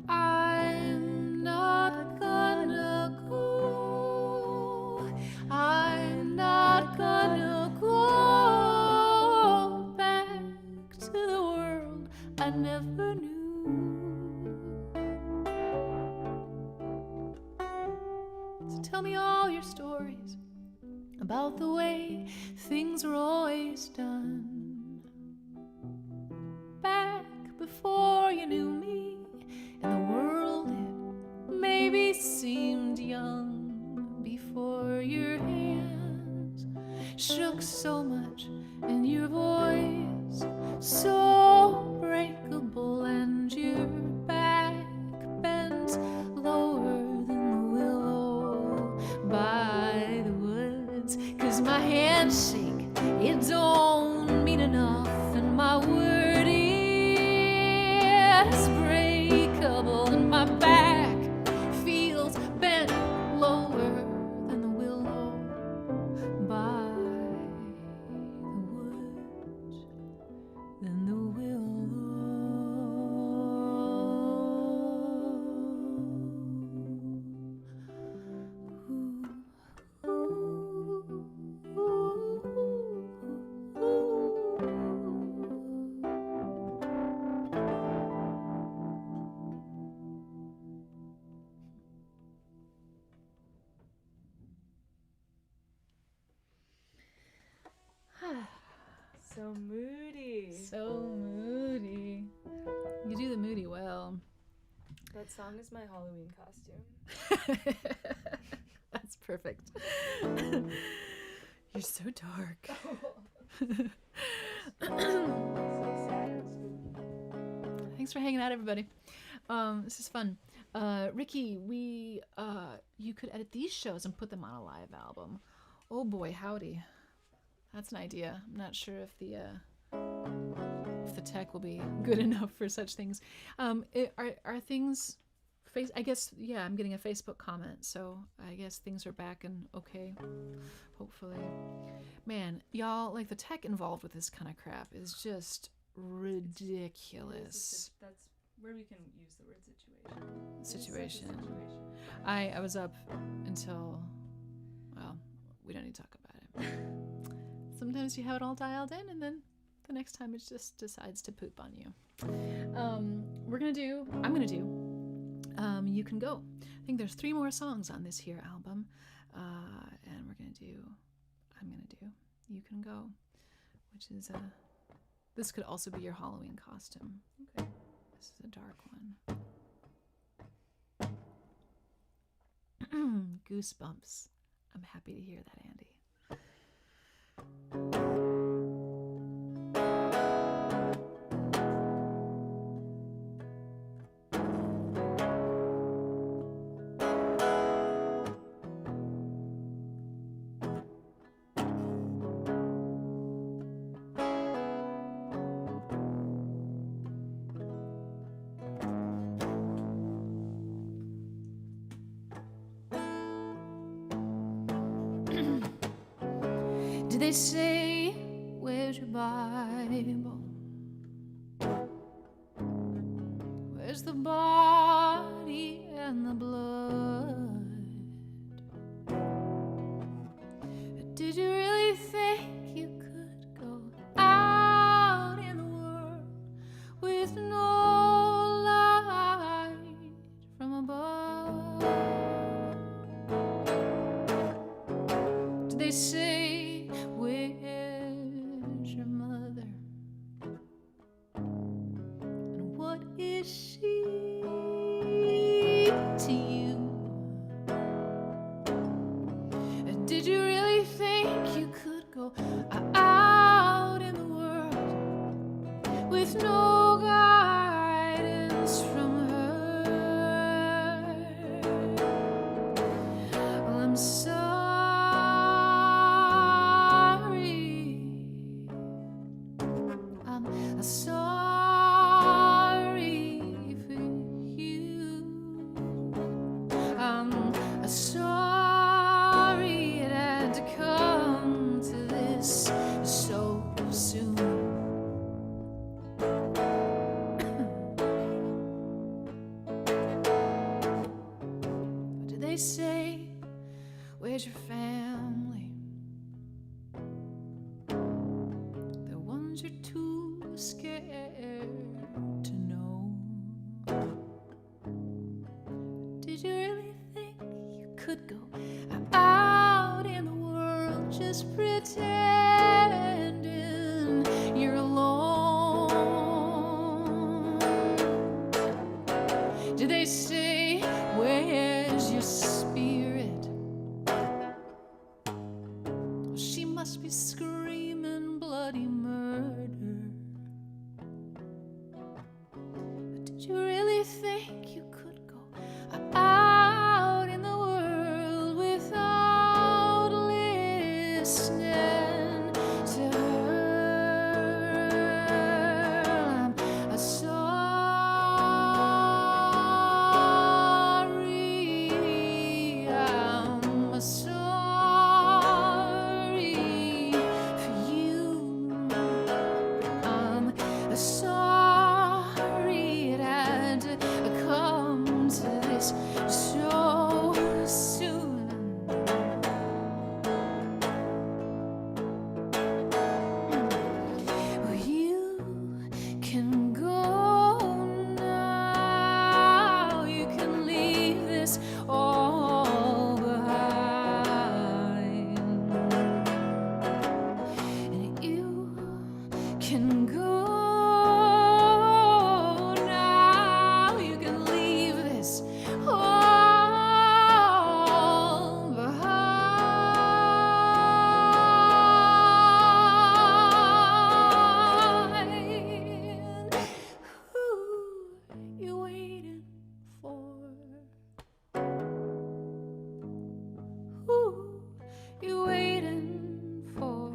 I'm not gonna go. I'm not gonna go back to the world I never knew. Tell me all your stories about the way things were always done. Back before you knew me, and the world it maybe seemed young. Before your hands shook so much and your voice so breakable and your back bent lower by the woods, 'cause my handshake, it don't mean enough, and my word is breakable, and my back feels bent lower than the willow by the woods, than the willow. So moody. So moody. You do the moody well. That song is my Halloween costume. That's perfect. You're so dark. So sad and spooky. Thanks for hanging out, everybody. This is fun. Ricky, you could edit these shows and put them on a live album. Oh boy, howdy. That's an idea. I'm not sure if the tech will be good enough for such things. Are things... I guess, yeah, I'm getting a Facebook comment, so I guess things are back and okay, hopefully. Man, y'all, like, the tech involved with this kind of crap is just ridiculous. That's where we can use the word situation. Situation. It's such a situation. I was up until, well, we don't need to talk about it. Sometimes you have it all dialed in, and then the next time it just decides to poop on you. I'm gonna do You Can Go. I think there's 3 more songs on this here album, and I'm gonna do You Can Go, which is this could also be your Halloween costume. Okay. This is a dark one. Goosebumps. I'm happy to hear that, Andy. Did they say, where's your Bible? Where's the body and the blood? Did you really think you could go out in the world with no light from above? Did they say, where's your mother? And what is she to you? And did you really think you could go out in the world with no guidance from her? Well, I'm sorry. I'm sorry for you. I'm sorry it had to come to this so soon. What did they say? Where's your family? The ones you're too scared to know. Did you really think you could go out in the world just pretending you're alone? Did they say, where's your spirit? She must be screaming bloody murder. Did you really think you could go out in the world without listening? can go now. You can leave this all behind. Who you waiting for? Who you waiting for?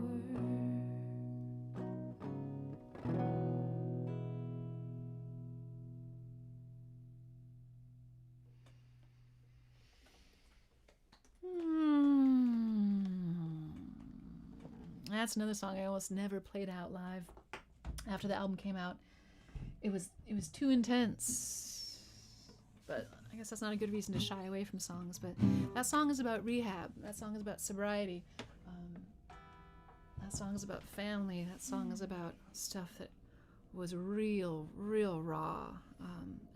That's another song I almost never played out live. After the album came out, it was too intense. But I guess that's not a good reason to shy away from songs. But that song is about rehab. That song is about sobriety. That song is about family. That song is about stuff that was real raw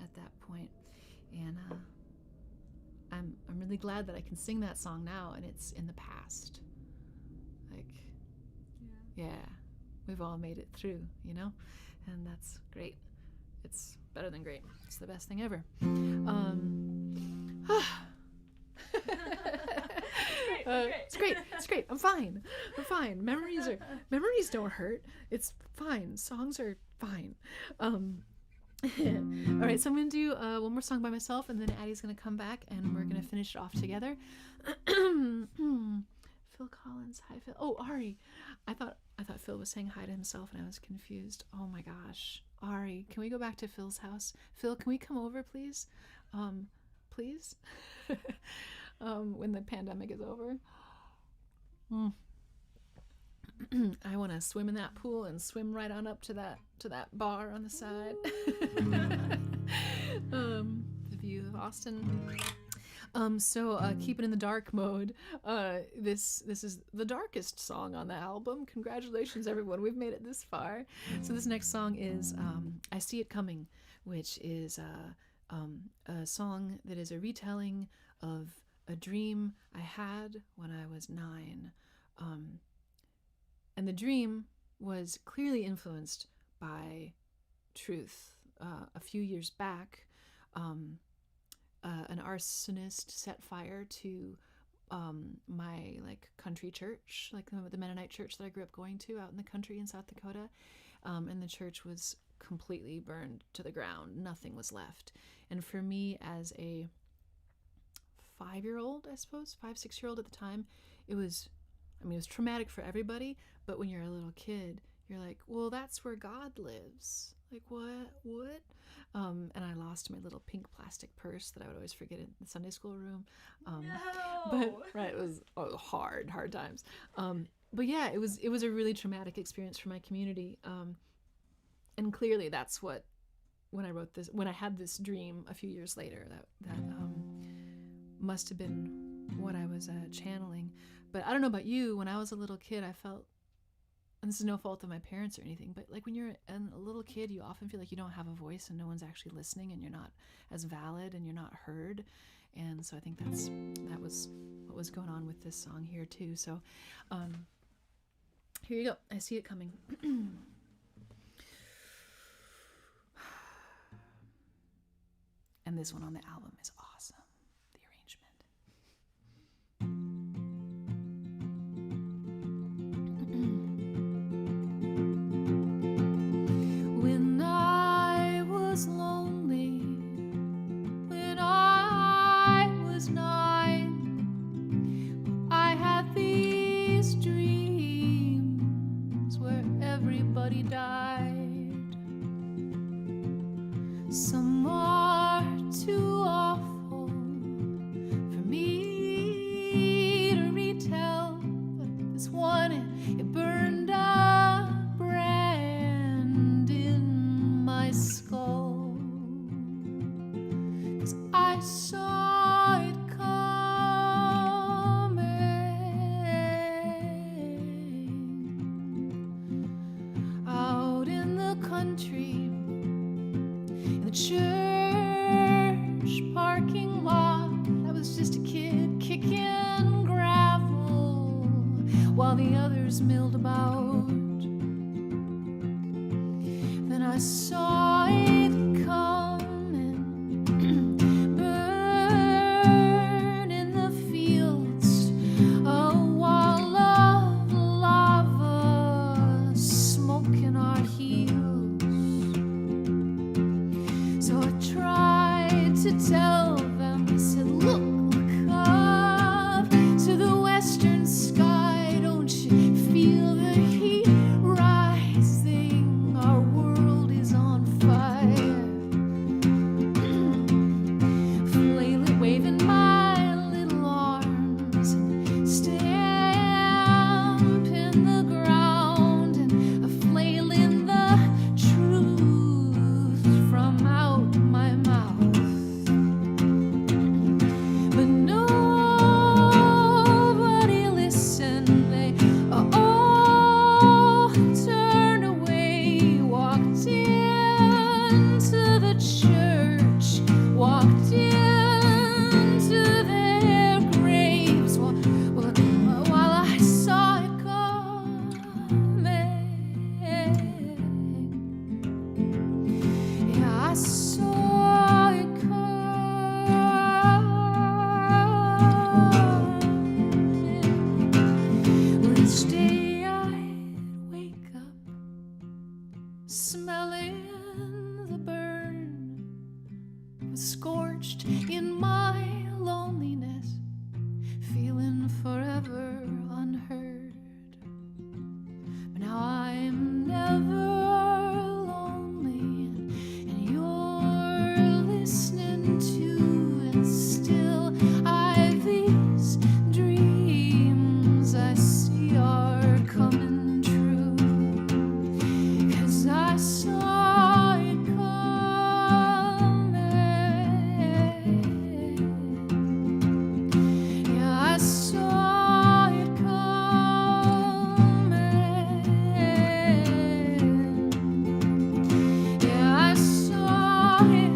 at that point. And I'm really glad that I can sing that song now, and it's in the past. Like, yeah, we've all made it through, you know, and that's great. It's better than great. It's the best thing ever. It's great. It's great. I'm fine. Memories don't hurt. It's fine. Songs are fine. All right, so I'm gonna do one more song by myself, and then Addie's gonna come back, and we're gonna finish it off together. Phil Collins, hi Phil. Oh, Ari, I thought Phil was saying hi to himself, and I was confused. Oh my gosh, Ari, can we go back to Phil's house? Phil, can we come over, please? Please, when the pandemic is over. I want to swim in that pool and swim right on up to that bar on the side. The view of Austin. So keep it in the dark mode. This is the darkest song on the album. Congratulations, everyone. We've made it this far. So this next song is I See It Coming, which is a song that is a retelling of a dream I had when I was 9. And the dream was clearly influenced by truth. A few years back, an arsonist set fire to my country church, the Mennonite church that I grew up going to out in the country in South Dakota, and the church was completely burned to the ground. Nothing was left. And for me, as a 5-year-old, I suppose, 5-6-year-old at the time, it was traumatic for everybody, but when you're a little kid, you're like, well, that's where God lives. Like, what? And I lost my little pink plastic purse that I would always forget in the Sunday school room. No! But, right, it was hard times. But yeah, it was a really traumatic experience for my community. And clearly that's what, when I had this dream a few years later, that must have been what I was channeling. But I don't know about you, when I was a little kid, I felt, and this is no fault of my parents or anything, but when you're a little kid, you often feel like you don't have a voice and no one's actually listening, and you're not as valid and you're not heard. And so I think that was what was going on with this song here too. So here you go. I See It Coming. And this one on the album is awesome. The arrangement. When I was lonely, when I was 9, I had these dreams where everybody died. Some are too awful for me to retell, but this one, it burned a brand in my skull, 'cause I saw it coming out in the country, in the church parking lot. I was just a kid kicking gravel while the others milled about. saw it coming, burn in the fields, a wall of lava, smoke in our heels. So I tried to tell them, I said, look up to the western sky, don't you feel the heat rising? Our world is on fire. Flailing, waving my little arms, and stamping the ground, and a flailing the truth from out my mouth. But nobody listened. They all turned away, walked into the church, walked into their graves while I saw it coming. Yeah, I saw it coming. Each day I'd wake up smelling the burn, scorched in my loneliness, feeling forever unheard. But now I'm never lonely, and you're listening to, and still I've these dreams I see are coming true. 'Cause I saw it coming. Yeah, I saw it coming. Yeah, I saw it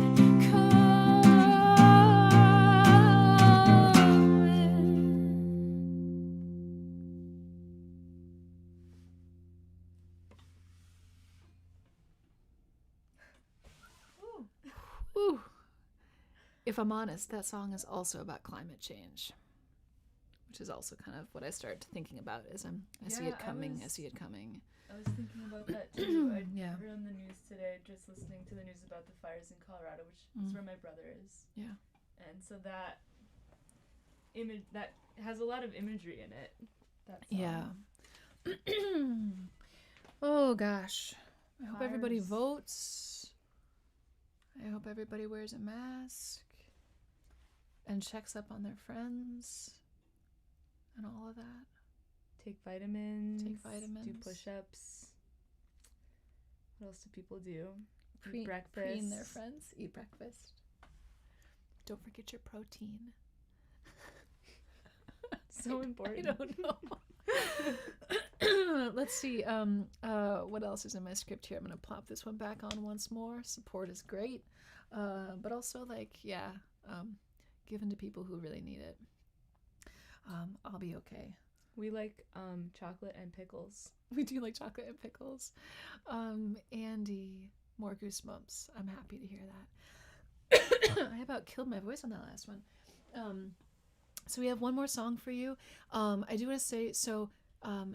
coming. Ooh. If I'm honest, that song is also about climate change, which is also kind of what I start thinking about as I see Yeah, it coming. I see it coming. I was thinking about that too. I Yeah. heard on the news today, just listening to the news about the fires in Colorado, which is where my brother is. Yeah. And so that image that has a lot of imagery in it. That song. Yeah. Oh gosh. I hope everybody Fires. votes. I hope everybody wears a mask and checks up on their friends and all of that. Take vitamins. Take vitamins. Do push-ups. What else do people do? Preen breakfast. their friends. Eat breakfast. Don't forget your protein. So important. I don't know. Let's see. What else is in my script here? I'm gonna plop this one back on once more. Support is great, but also given to people who really need it. I'll be okay. We like chocolate and pickles. We do like chocolate and pickles. Andy, more goosebumps. I'm happy to hear that. I about killed my voice on that last one. So we have one more song for you. I do want to say, so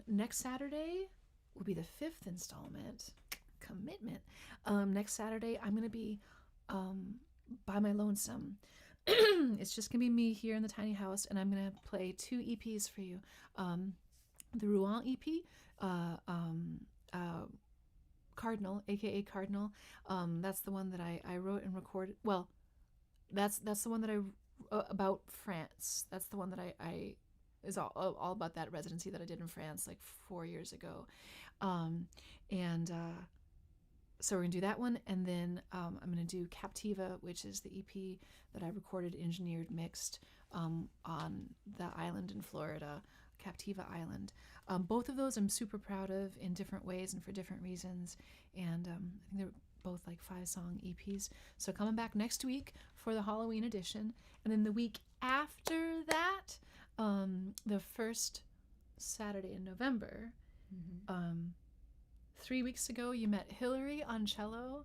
next Saturday will be the 5th installment. Commitment. Next Saturday, I'm going to be by my lonesome. It's just going to be me here in the tiny house, and I'm going to play 2 EPs for you. The Rouen EP, Cardinal, aka Cardinal. That's the one that I wrote and recorded. Well, that's the one that I about France. That's the one that I is all about that residency that I did in France like 4 years ago. So we're gonna do that one, and then I'm gonna do Captiva, which is the EP that I recorded, engineered, mixed on the island in Florida, Captiva Island. Both of those I'm super proud of in different ways and for different reasons, and I think they're both like 5-song EPs. So coming back next week for the Halloween edition, and then the week after that, the first Saturday in November, 3 weeks ago, you met Hillary on cello.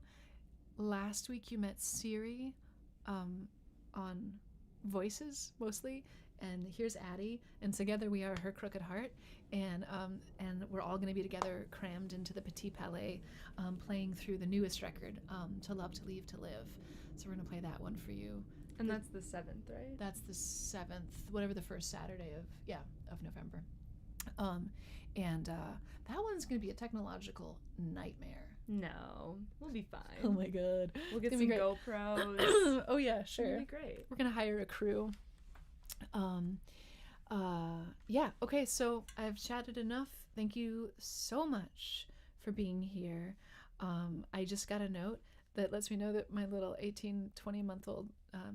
Last week, you met Siri on voices, mostly. And here's Addie. And together we are Her Crooked Heart. And we're all going to be together, crammed into the Petit Palais, playing through the newest record, To Love, To Leave, To Live. So we're going to play that one for you. And that's the 7th, right? That's the 7th, whatever the first Saturday of November. And that one's going to be a technological nightmare. No, we'll be fine. Oh my god. We'll get It's some gonna be GoPros. Oh yeah, sure. It'll be great. We're going to hire a crew. Yeah, okay, so I've chatted enough. Thank you so much for being here. I just got a note that lets me know that my little 20-month-old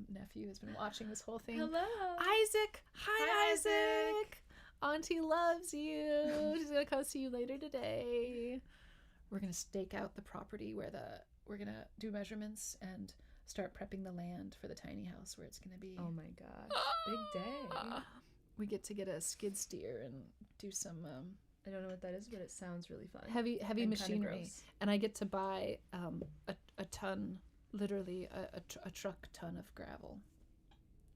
nephew has been watching this whole thing. Hello. Isaac! Hi, Hi, Isaac! Auntie loves you. She's going to come see you later today. We're going to stake out the property where we're going to do measurements and start prepping the land for the tiny house where it's going to be. Oh my gosh. Big day. We get a skid steer and do some I don't know what that is, but it sounds really fun. heavy And kinda machinery. gross. And I get to buy a ton, literally a truck ton of gravel.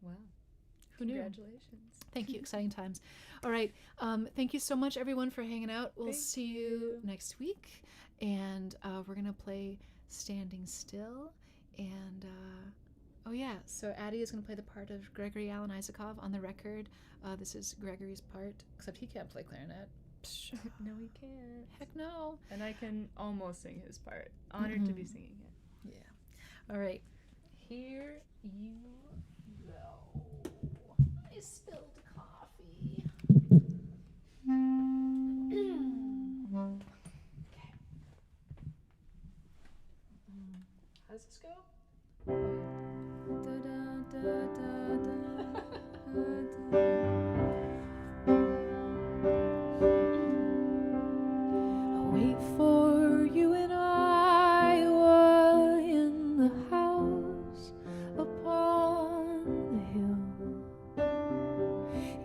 Wow. Who knew? Congratulations. Thank you. Exciting times. All right. Thank you so much, everyone, for hanging out. We'll Thank see you next week. And we're going to play Standing Still. And, oh, yeah. So Addie is going to play the part of Gregory Alan Isakov on the record. This is Gregory's part, except he can't play clarinet. No, he can't. Heck no. And I can almost sing his part. Honored to be singing it. Yeah. All right. Here you go. I spilled coffee. Okay. How does this go? I'll wait for you in Iowa in the house upon the hill.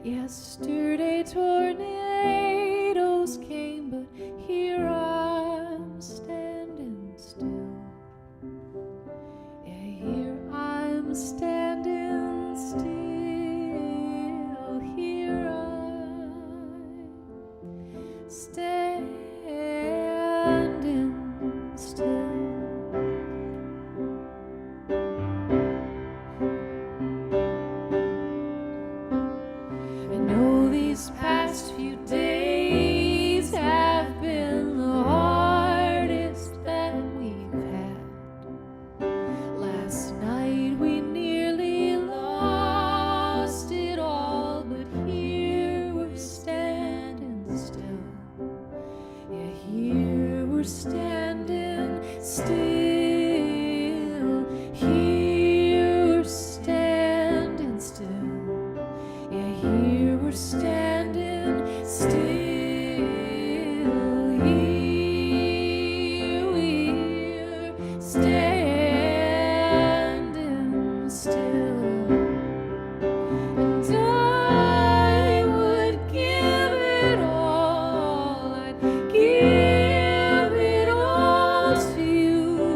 Yesterday tornadoes came, but here I'm standing still. Yeah, here I'm standing still. Here I'm standing still. I know these past few days have been the hardest that we've had. Last night we nearly lost it all, but here we're standing still. Yeah, here we're standing still. Here we're standing still. Yeah, here we're standing still. Here we're standing still. And I would give it all. I'd give it all to you.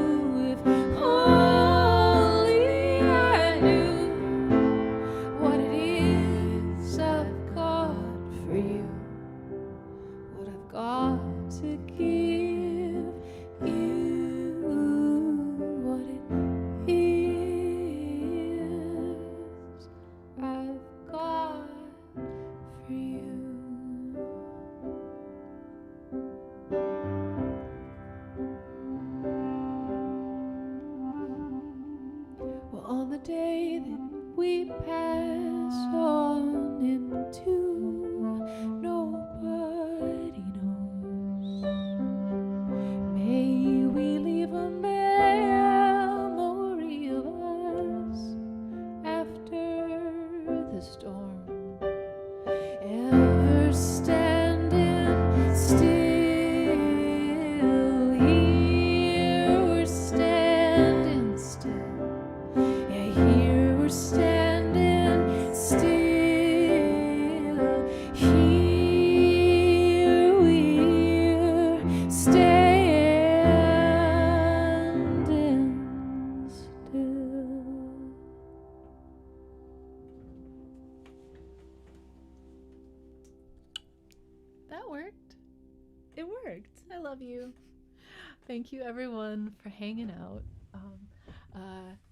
Thank you, everyone, for hanging out.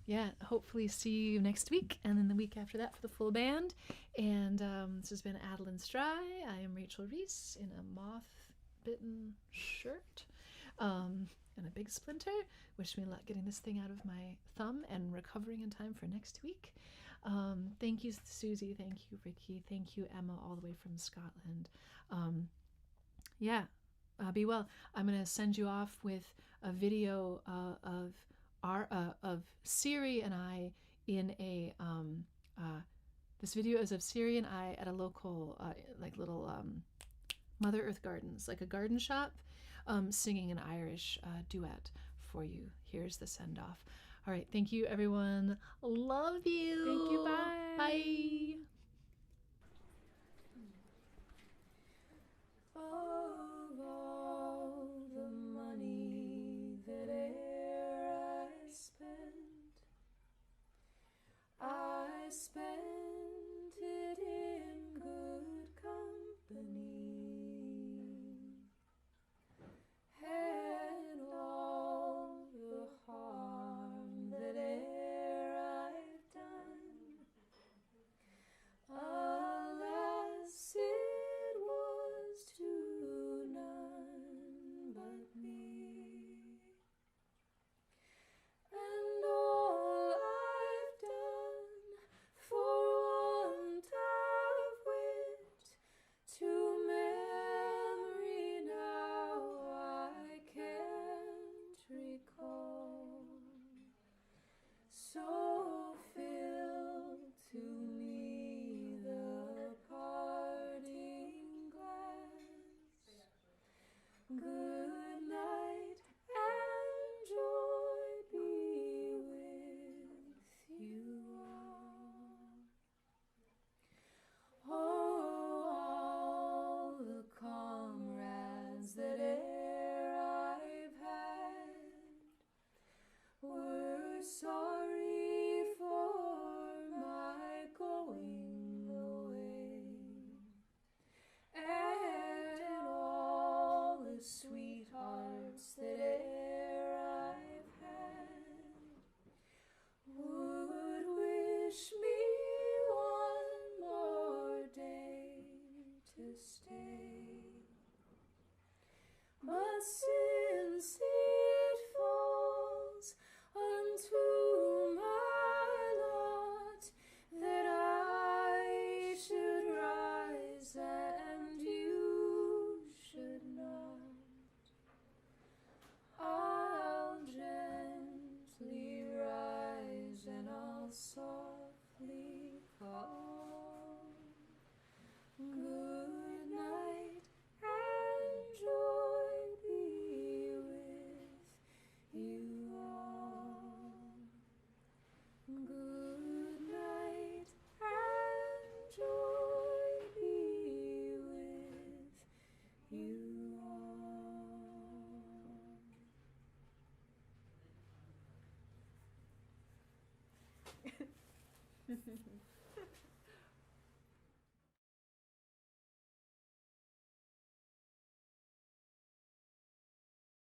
Yeah, hopefully see you next week and then the week after that for the full band. And this has been Addie Strei. I am Rachel Reese in a moth-bitten shirt and a big splinter. Wish me luck getting this thing out of my thumb and recovering in time for next week. Thank you, Susie. Thank you, Ricky. Thank you, Emma, all the way from Scotland. Be well. I'm going to send you off with a video of Siri and I in a this video is of Siri and I at a local little Mother Earth Gardens, like a garden shop, singing an Irish duet for you. Here's the send off. All right, thank you, everyone. Love you. Thank you. Bye. Bye. Of all the money that e'er I spent it in good company, and all the harm that e'er I've done, alas, it was to none but me. And all I've done for want of wit to memory now I can't recall. So fill to me the parting glass. Good night and joy be with you all. Oh, all the comrades that e'er I've had were sorry for my going away, and all the sweethearts that e'er I've had would wish me one more day to stay. But since it falls unto my lot that I should rise and you should not, I'll gently rise and I'll softly call. Good night and joy be with you all. Good night and joy be with you all.